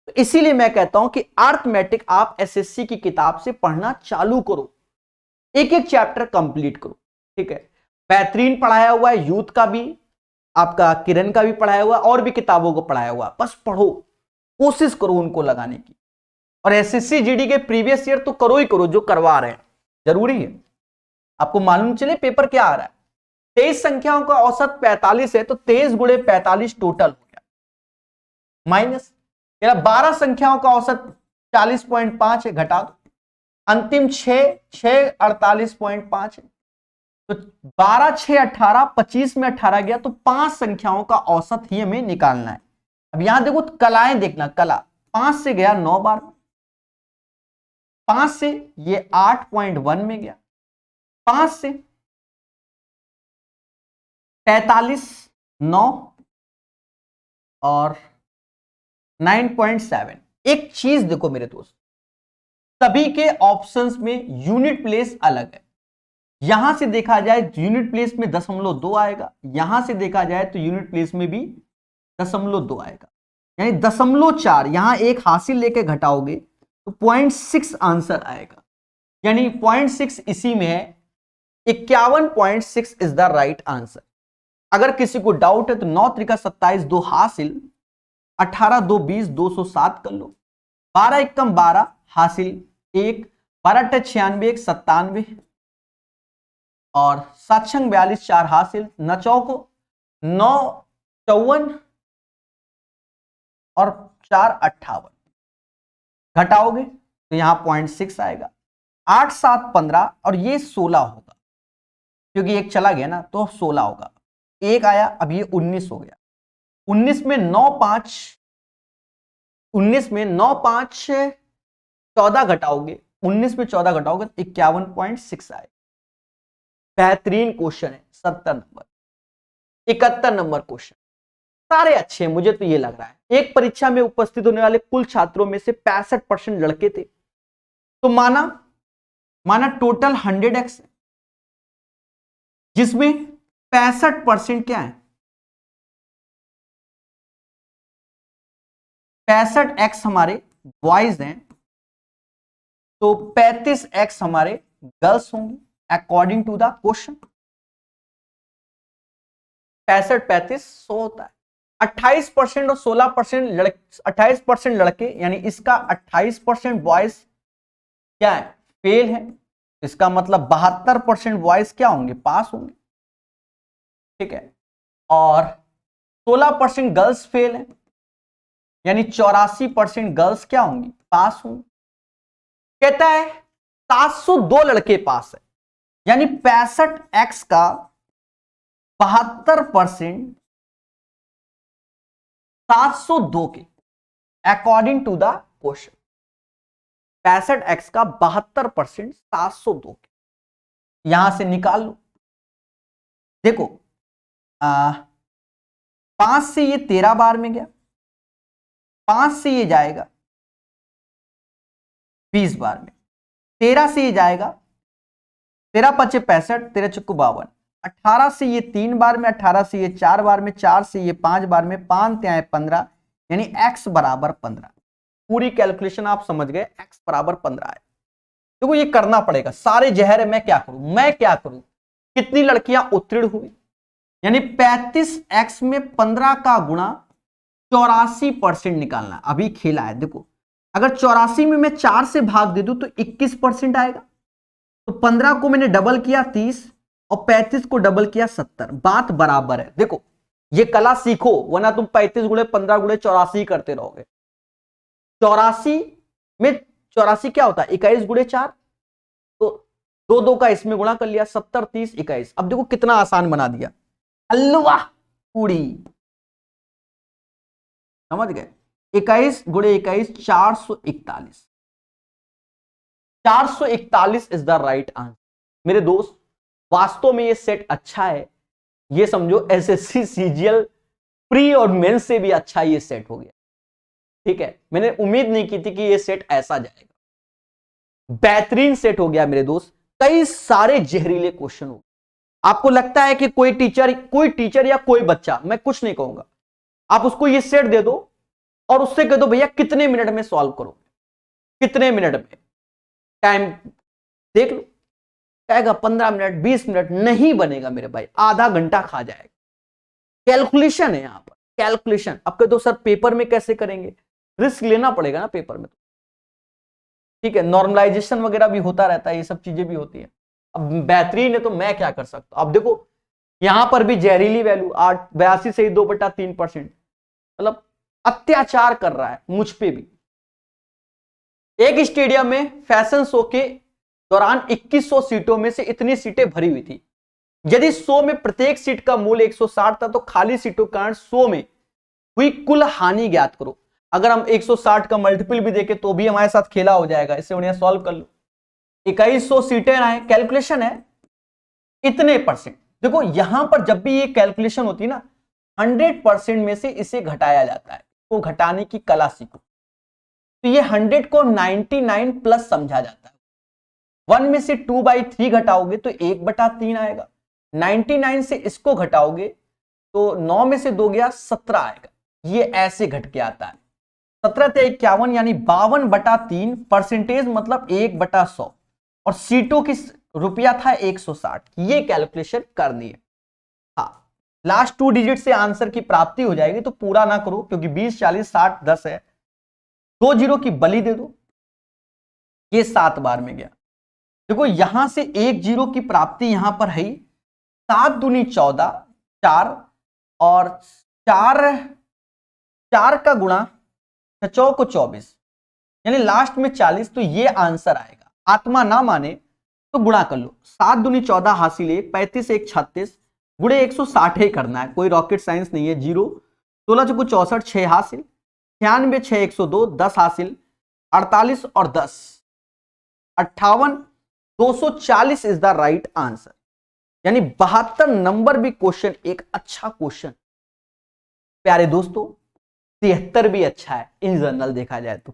Speaker 1: तो इसीलिए मैं कहता हूं कि अर्थमेटिक आप एसएससी की किताब से पढ़ना चालू करो, एक एक चैप्टर कंप्लीट करो, ठीक है। बेहतरीन पढ़ाया हुआ है, यूथ का भी, आपका किरण का भी पढ़ाया हुआ, और भी किताबों को पढ़ाया हुआ, बस पढ़ो, कोशिश करो उनको लगाने की। और एसएससी जीडी के प्रीवियस ईयर तो करो ही करो, जो करवा रहे हैं, जरूरी है आपको मालूम चले पेपर क्या आ रहा है। 23 संख्याओं का औसत 45 है, तो 23 गुणे 45 टोटल हो गया, माइनस 12 संख्याओं का औसत 40.5 है, घटा दो, अंतिम 6 48.5 है, तो 12 6 18, 25 में 18 गया, तो 5 संख्याओं का औसत ही हमें निकालना है। अब यहां देखो कलाएं देखना, कला 5 से गया 9 बार, 5 से ये 8.1 में गया, 5 से 43 9 और 9.7। एक चीज देखो मेरे दोस्त, सभी के ऑप्शंस में यूनिट प्लेस अलग है। यहां से देखा जाए यूनिट प्लेस में 0.2 आएगा, यहां से देखा जाए तो यूनिट प्लेस में भी 0.2 आएगा, यानी 0.4 यहां एक हासिल लेके घटाओगे तो 0.6 आंसर आएगा, यानी 0.6 इसी में है, 51.6 इज द राइट आंसर। अगर किसी को डाउट है तो 9 त्रिका 27 2 हासिल, 18 2 20 207 कर लो, 12 एकम 12 हासिल 1, 12 टे 96 1 97 और 7 छंग 42 4 हासिल, 9 चौको 9 54 और 4 58, घटाओगे तो यहां 0.6 आएगा, 8 7 15 और ये 16 होगा, क्योंकि एक चला गया ना तो 16 होगा, एक आया, अब ये 19 हो गया, 19 में 9 5 19 में 9 5 14 घटाओगे, 19 में 14 घटाओगे तो 51.6 आएगा। बेहतरीन क्वेश्चन है, 70 नंबर, 71 नंबर क्वेश्चन, सारे अच्छे हैं, मुझे तो ये लग रहा है। एक परीक्षा में उपस्थित होने वाले कुल छात्रों में से 65% लड़के थे, तो माना टोटल 100x है, जिसमें 65% क्या है, 65x हमारे बॉयज हैं, तो 35x हमारे गर्ल्स होंगे अकॉर्डिंग टू द क्वेश्चन। 65 35 100 होता है, 28% और 16% लड़के, 28% लड़के, यानी इसका 28% बॉयज क्या है, फेल है, इसका मतलब 72% बॉयज क्या होंगे, पास होंगे, ठीक है, और 16% गर्ल्स फेल है, यानी 84% गर्ल्स क्या होंगी, पास होंगी। कहता है 702 लड़के पास है, यानी 65x का 72% 702 के according to the question, 65x का 72% 702 के, यहां से निकाल लो, देखो 5 से ये 13 बार में गया, 5 से ये जाएगा 20 बार में, 13 से ये जाएगा 13 पचे 65, 13 चक्कू 52, 18 से ये 3 बार में, 18 से ये 4 बार में, 4 से ये 5 बार में, 5 त्याए 15, यानी x बराबर 15। पूरी कैलकुलेशन आप समझ गए, x बराबर 15 है। देखो ये करना पड़ेगा, सारे जहर है, मैं क्या करूं, कितनी लड़कियां उत्तीर्ण हुई, यानी 35x में 15 का गुणा 84% निकालना, अभी खेला है। देखो अगर 84 में मैं 4 से भाग दे दूं तो 21% आएगा, तो 15 को मैंने डबल किया 30 और 35 को डबल किया 70, बात बराबर है। देखो ये कला सीखो, वरना तुम 35 गुणे 15 गुणे 84 करते रहोगे। 84 में 84 क्या होता है, 21 गुणे 4, तो 2 का इसमें गुणा कर लिया, 70 30 21। अब देखो कितना आसान बना दिया, हलवा पूरी, समझ गए। 21 गुणे 21 441, 441 इज द राइट आंसर। मेरे दोस्त वास्तव में ये सेट अच्छा है, ये समझो एसएससी सीजीएल प्री और मेंस से भी अच्छा ये सेट हो गया, ठीक है। मैंने उम्मीद नहीं की थी कि ये सेट ऐसा जाएगा, बेहतरीन सेट हो गया मेरे दोस्त। कई सारे जहरीले क्वेश्चन हो, आपको लगता है कि कोई टीचर या कोई बच्चा, मैं कुछ नहीं कहूंगा, आप उसको ये सेट दे दो और उससे कह दो भैया कितने मिनट में सॉल्व करो, कितने मिनट में, टाइम देख लो, कहेगा 15 मिनट 20 मिनट, नहीं बनेगा मेरे भाई, आधा घंटा खा जाएगा। कैलकुलेशन है यहां पर, कैलकुलेशन। अब कह दो सर पेपर में कैसे करेंगे, रिस्क लेना पड़ेगा ना पेपर में, ठीक है, नॉर्मलाइजेशन वगैरह भी होता रहता है, ये सब चीजें भी होती है। अब बेहतरीन है तो मैं क्या कर सकता हूं। अब देखो यहां पर भी जहरीली वैल्यू 82 से ही 2/3%, मतलब अत्याचार कर रहा है मुझ पे भी। एक स्टेडियम में फैशन शो के दौरान 2100 सीटों में से इतनी सीटें भरी हुई थी। यदि 100 में प्रत्येक सीट का मूल्य 160 था तो खाली सीटों के कारण 100 में हुई कुल हानि ज्ञात करो। अगर हम 160 का मल्टीपल भी देखें तो भी हमारे साथ खेला हो जाएगा, इससे बढ़िया सॉल्व कर लो। 2100 सीटें आए, कैलकुलेशन है इतने परसेंट। देखो यहां पर जब भी ये कैलकुलेशन होती है ना, 100% में से इसे घटाया जाता है, तो घटाने की कला सीखो। तो ये 100 को 99 प्लस समझा जाता है। 1 में से 2/3 घटाओगे तो 1/3 आएगा, 99 से इसको घटाओगे तो 9 में से 2 गया 17 आएगा, ये ऐसे घट के आता है। 17 से 51 यानी 52/3 परसेंटेज, मतलब 1/100, और सीटों की रुपया था 160। ये कैलकुलेशन करनी है। हाँ, लास्ट 2 डिजिट से आंसर की प्राप्ति हो जाएगी, तो पूरा ना करो क्योंकि 20 40 60 10 है, 2 जीरो की बलि दे दो, ये 7 बार में गया। देखो यहां से 1 जीरो की प्राप्ति यहां पर है, 7 दूनी 14, 4 और 4 का गुणा 4 को 24, यानी लास्ट में 40, तो ये आंसर आएगा। आत्मा ना माने तो गुणा कर लो, 7 दूनी 14 हासिल है, 35 1 36 गुणे 160 ही करना है, कोई रॉकेट साइंस नहीं है। 0 16 चौको 64 6 हासिल, 96 6 102 10 हासिल, 48 और 10 58 240 इज द राइट आंसर, यानी 72 नंबर भी क्वेश्चन एक अच्छा क्वेश्चन। प्यारे दोस्तों 73 भी अच्छा है इन जनरल देखा जाए तो।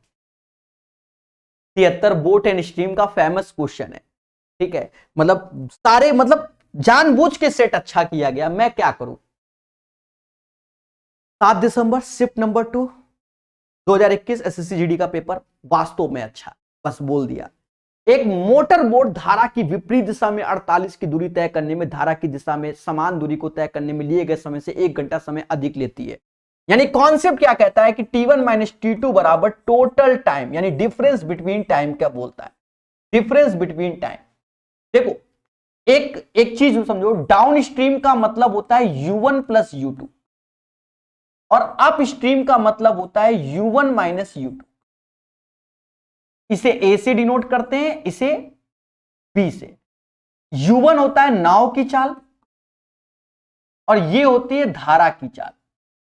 Speaker 1: 73 बोट एंड स्ट्रीम का फेमस क्वेश्चन है, ठीक है, मतलब सारे मतलब जानबूझ के सेट अच्छा किया गया, मैं क्या करूं। 7 दिसंबर शिफ्ट नंबर 2 2021 एसएससी जीडी का पेपर वास्तव में अच्छा, बस बोल दिया। एक मोटर बोट धारा की विपरीत दिशा में 48 की दूरी तय करने में धारा की दिशा में समान दूरी को तय करने में लिए गए समय से 1 घंटा समय अधिक लेती है। यानी कॉन्सेप्ट क्या कहता है कि T1 माइनस T2 बराबर टोटल टाइम, यानी डिफरेंस बिटवीन टाइम क्या बोलता है, डिफरेंस बिटवीन टाइम। देखो एक चीज समझो, डाउन स्ट्रीम का मतलब होता है U1 प्लस U2 और अप स्ट्रीम का मतलब होता है U1 माइनस U2। इसे A से डिनोट करते हैं, इसे B से। U1 होता है नाव की चाल और ये होती है धारा की चाल।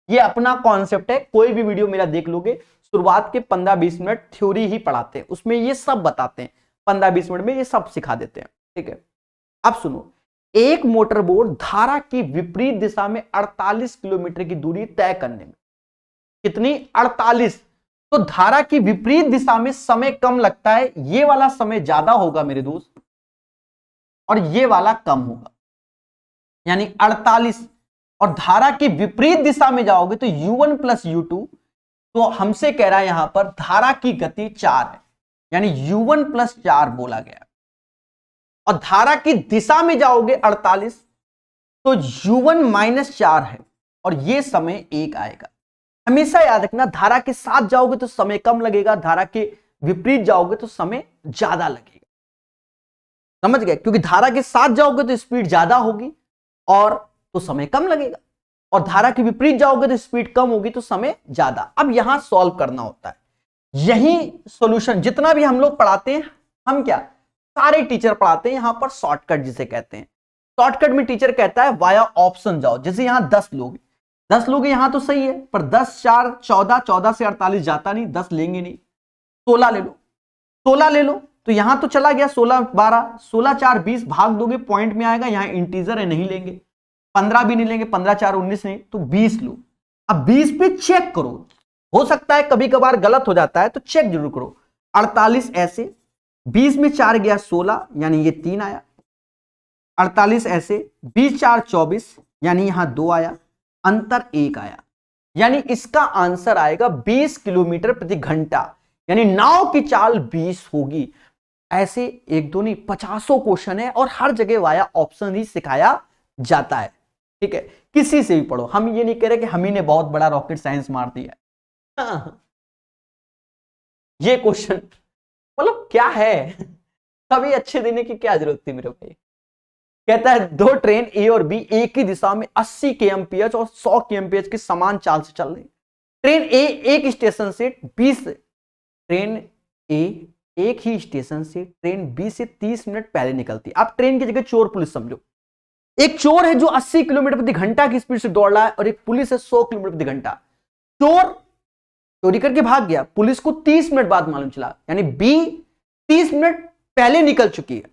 Speaker 1: ये अपना कॉन्सेप्ट है, कोई भी वीडियो मेरा देख लोगे, शुरुआत के 15-20 मिनट थ्योरी ही पढ़ाते हैं, उसमें ये सब बताते हैं, 15-20 मिनट में ये सब सिखा देते हैं, ठीक है। अब सुनो, एक मोटर बोट धारा की विपरीत दिशा में 48 किलोमीटर की दूरी तय करने में कितनी 48। तो धारा की विपरीत दिशा में समय कम लगता है, ये वाला समय ज्यादा होगा मेरे दोस्त और ये वाला कम होगा, यानी 48। और धारा की विपरीत दिशा में जाओगे तो u1 प्लस u2, तो हमसे कह रहा है यहां पर धारा की गति 4 है, यानी u1 प्लस 4 बोला गया। और धारा की दिशा में जाओगे 48, तो u1 माइनस 4 है और ये समय 1 आएगा। हमेशा याद रखना, धारा के साथ जाओगे तो समय कम लगेगा, धारा के विपरीत जाओगे तो समय ज्यादा लगेगा। समझ गए? क्योंकि धारा के साथ जाओगे तो स्पीड ज्यादा होगी और तो समय कम लगेगा, और धारा के विपरीत जाओगे तो स्पीड कम होगी तो समय ज्यादा। अब यहां सॉल्व करना होता है, यही सॉल्यूशन जितना भी हम लोग पढ़ाते हैं, हम क्या सारे टीचर पढ़ाते हैं यहां पर शॉर्टकट जिसे कहते हैं। शॉर्टकट में टीचर कहता है वाया ऑप्शन जाओ। जैसे यहां 10 लोग यहां तो सही है, पर 10 4 14, 14 से 48 जाता नहीं, 10 लेंगे नहीं, 16 ले लो, 16 ले लो, तो यहां तो चला गया 16 12, 16 4 20, भाग दोगे पॉइंट में आएगा, यहां इंटीजर है नहीं लेंगे, 15 भी नहीं लेंगे, 15 4 19 नहीं, तो 20 लो। अब 20 पे चेक करो, हो सकता है कभी कभार गलत हो जाता है तो चेक जरूर करो। 48 ऐसे, 20 में 4 गया 16, यानी ये 3 आया। 48 ऐसे, 20 4 24, यानी यहां 2 आया, अंतर 1 आया, यानी इसका आंसर आएगा 20 किलोमीटर प्रति घंटा, यानी नाव की चाल 20 होगी। ऐसे एक दो नहीं 50 क्वेश्चन है और हर जगह वाया ऑप्शन ही सिखाया जाता है। ठीक है, किसी से भी पढ़ो, हम ये नहीं कह रहे कि हम ही ने बहुत बड़ा रॉकेट साइंस मार दिया है। हाँ। ये क्वेश्चन मतलब क्या है, कभी अच्छे देने की क्या जरूरत थी मेरे भाई। कहता है दो ट्रेन ए और बी एक ही दिशा में 80 kmph और 100 kmph की समान चाल से चल रही। ट्रेन ए एक स्टेशन से 20 ट्रेन ए एक ही स्टेशन से ट्रेन बी से 30 मिनट पहले निकलती। आप ट्रेन की जगह चोर पुलिस समझो, एक चोर है जो 80 किलोमीटर प्रति घंटा की स्पीड से दौड़ रहा है और एक पुलिस है 100 किलोमीटर प्रति घंटा। चोर चोरी करके भाग गया, पुलिस को 30 मिनट बाद मालूम चला, यानी बी 30 मिनट पहले निकल चुकी है।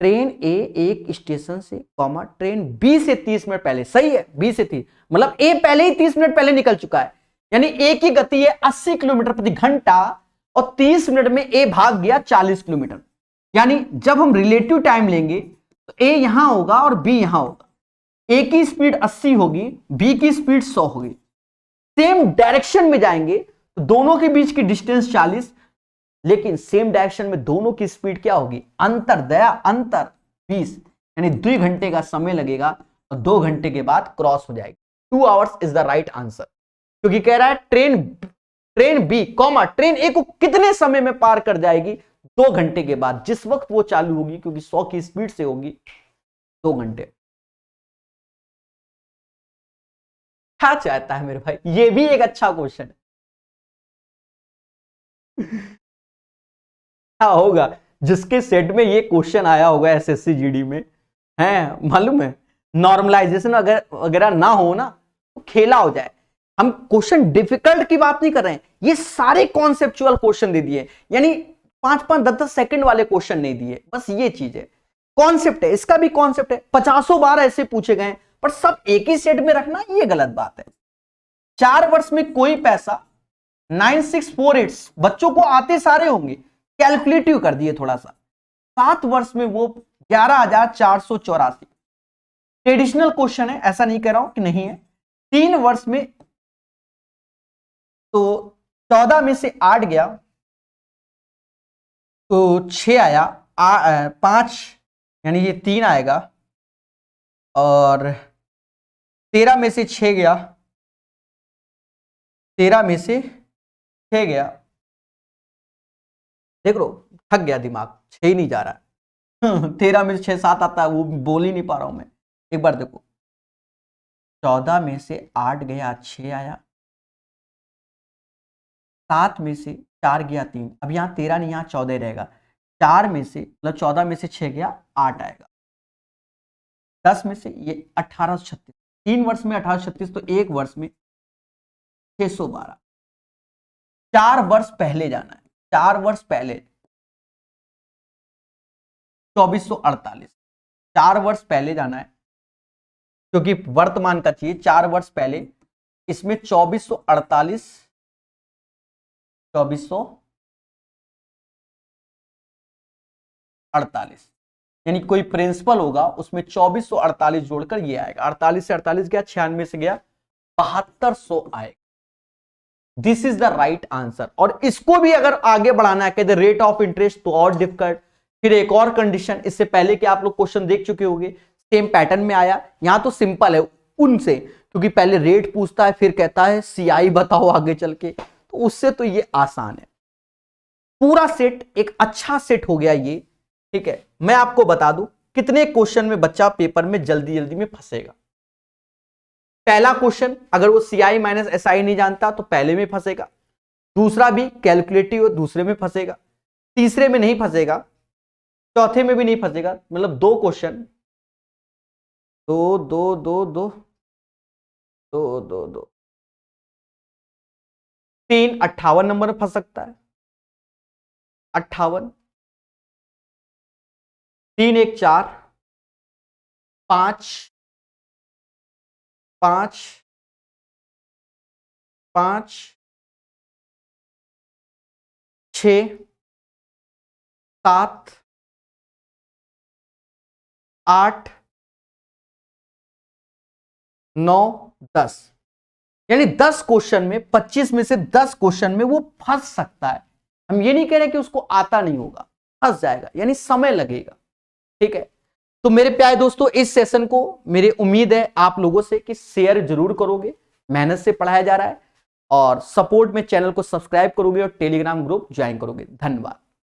Speaker 1: ट्रेन ए एक स्टेशन से कॉमा ट्रेन बी से 30 मिनट पहले, सही है, बी से 30 मतलब ए पहले ही 30 मिनट पहले निकल चुका है, यानी ए की गति है 80 किलोमीटर प्रति घंटा और 30 मिनट में ए भाग गया 40 किलोमीटर। यानी जब हम रिलेटिव टाइम लेंगे तो ए यहां होगा और बी यहां होगा, ए की स्पीड 80 होगी, बी की स्पीड 100 होगी। सेम डायरेक्शन में जाएंगे तो दोनों के बीच की डिस्टेंस 40, लेकिन सेम डायरेक्शन में दोनों की स्पीड क्या होगी, अंतर 20, यानी 2 घंटे का समय लगेगा और 2 घंटे के बाद क्रॉस हो जाएगी। 2 hours is the right answer, क्योंकि कह रहा है ट्रेन बी कॉमा ट्रेन ए को कितने समय में पार कर जाएगी, 2 घंटे के बाद, जिस वक्त वो चालू होगी, क्योंकि 100 की स्पीड से होगी, 2 घंटे। क्या चाहता है मेरे भाई, ये भी एक अच्छा क्वेश्चन है। क्या होगा जिसके सेट में ये क्वेश्चन आया होगा एसएससी जीडी में, है मालूम है, नॉर्मलाइजेशन अगर वगैरह ना हो ना तो खेला हो जाए। हम क्वेश्चन डिफिकल्ट की बात नहीं कर रहे हैं, ये सारे कॉन्सेप्चुअल क्वेश्चन दे दिए, यानी 5-5 10-10 सेकंड वाले क्वेश्चन नहीं दिए, बस ये चीज है, कॉन्सेप्ट है, इसका भी कॉन्सेप्ट है। 50 बार ऐसे पूछे गए पर सब एक ही सेट में रखना ये गलत बात है। 4 वर्ष में कोई पैसा 9648, बच्चों को आते सारे होंगे, कैलकुलेटिव कर दिए थोड़ा सा। 7 वर्ष में वो 11,484, ट्रेडिशनल क्वेश्चन है, ऐसा नहीं कह रहा हूं कि नहीं है। 3 वर्ष में तो 14 में से 8 गया तो 6 आया, 5 यानी ये 3 आएगा, और 13 में से 6 गया, 13 में से 6 गया, देख लो थक गया दिमाग, 6 ही नहीं जा रहा है। 13 में से 6 7 आता है, वो बोल ही नहीं पा रहा हूं मैं। एक बार देखो, 14 में से 8 गया 6 आया, 7 में से 4 गया 3, अब यहाँ 13 नहीं, यहाँ 14 रहेगा। 4 में से मतलब 14 में से 6 गया 8 आएगा, 10 में से ये 1836, 3 वर्ष में 1836, तो 1 वर्ष में 612। 4 वर्ष पहले जाना है, 4 वर्ष पहले, 2448, 4 वर्ष पहले जाना है क्योंकि वर्तमान का चाहिए। 4 वर्ष पहले इसमें 2448 यानी कोई प्रिंसिपल होगा उसमें 2448 जोड़कर ये आएगा। 48 से 48 गया, 96 से गया, 7200 आएगा। This is the right answer. और इसको भी अगर आगे बढ़ाना है कहते रेट ऑफ इंटरेस्ट तो और डिफिकल्ट। फिर एक और कंडीशन, इससे पहले कि आप लोग क्वेश्चन देख चुके होंगे, सेम पैटर्न में आया। यहां तो सिंपल है उनसे, क्योंकि पहले रेट पूछता है फिर कहता है सीआई बताओ आगे चल के, तो उससे तो ये आसान है। पूरा सेट एक अच्छा सेट हो गया ये, ठीक है। मैं आपको बता दूं कितने क्वेश्चन में बच्चा पेपर में जल्दी जल्दी में फंसेगा। पहला क्वेश्चन अगर वो सीआई माइनस एसआई नहीं जानता तो पहले में फंसेगा, दूसरा भी कैलकुलेटिव दूसरे में फंसेगा, तीसरे में नहीं फंसेगा, चौथे में भी नहीं फंसेगा। मतलब 2 क्वेश्चन, 2 2 2 2 2 2 2 3 58 नंबर में फंस सकता है। 58, 3 1 4, 5 5 5 6 7 8 9 10, यानी 10 क्वेश्चन में 25 में से 10 क्वेश्चन में वो फंस सकता है। हम ये नहीं कह रहे कि उसको आता नहीं होगा, फंस जाएगा, यानी समय लगेगा, ठीक है। तो मेरे प्यारे दोस्तों, इस सेशन को मेरी उम्मीद है आप लोगों से कि शेयर जरूर करोगे, मेहनत से पढ़ाया जा रहा है, और सपोर्ट में चैनल को सब्सक्राइब करोगे और टेलीग्राम ग्रुप ज्वाइन करोगे। धन्यवाद।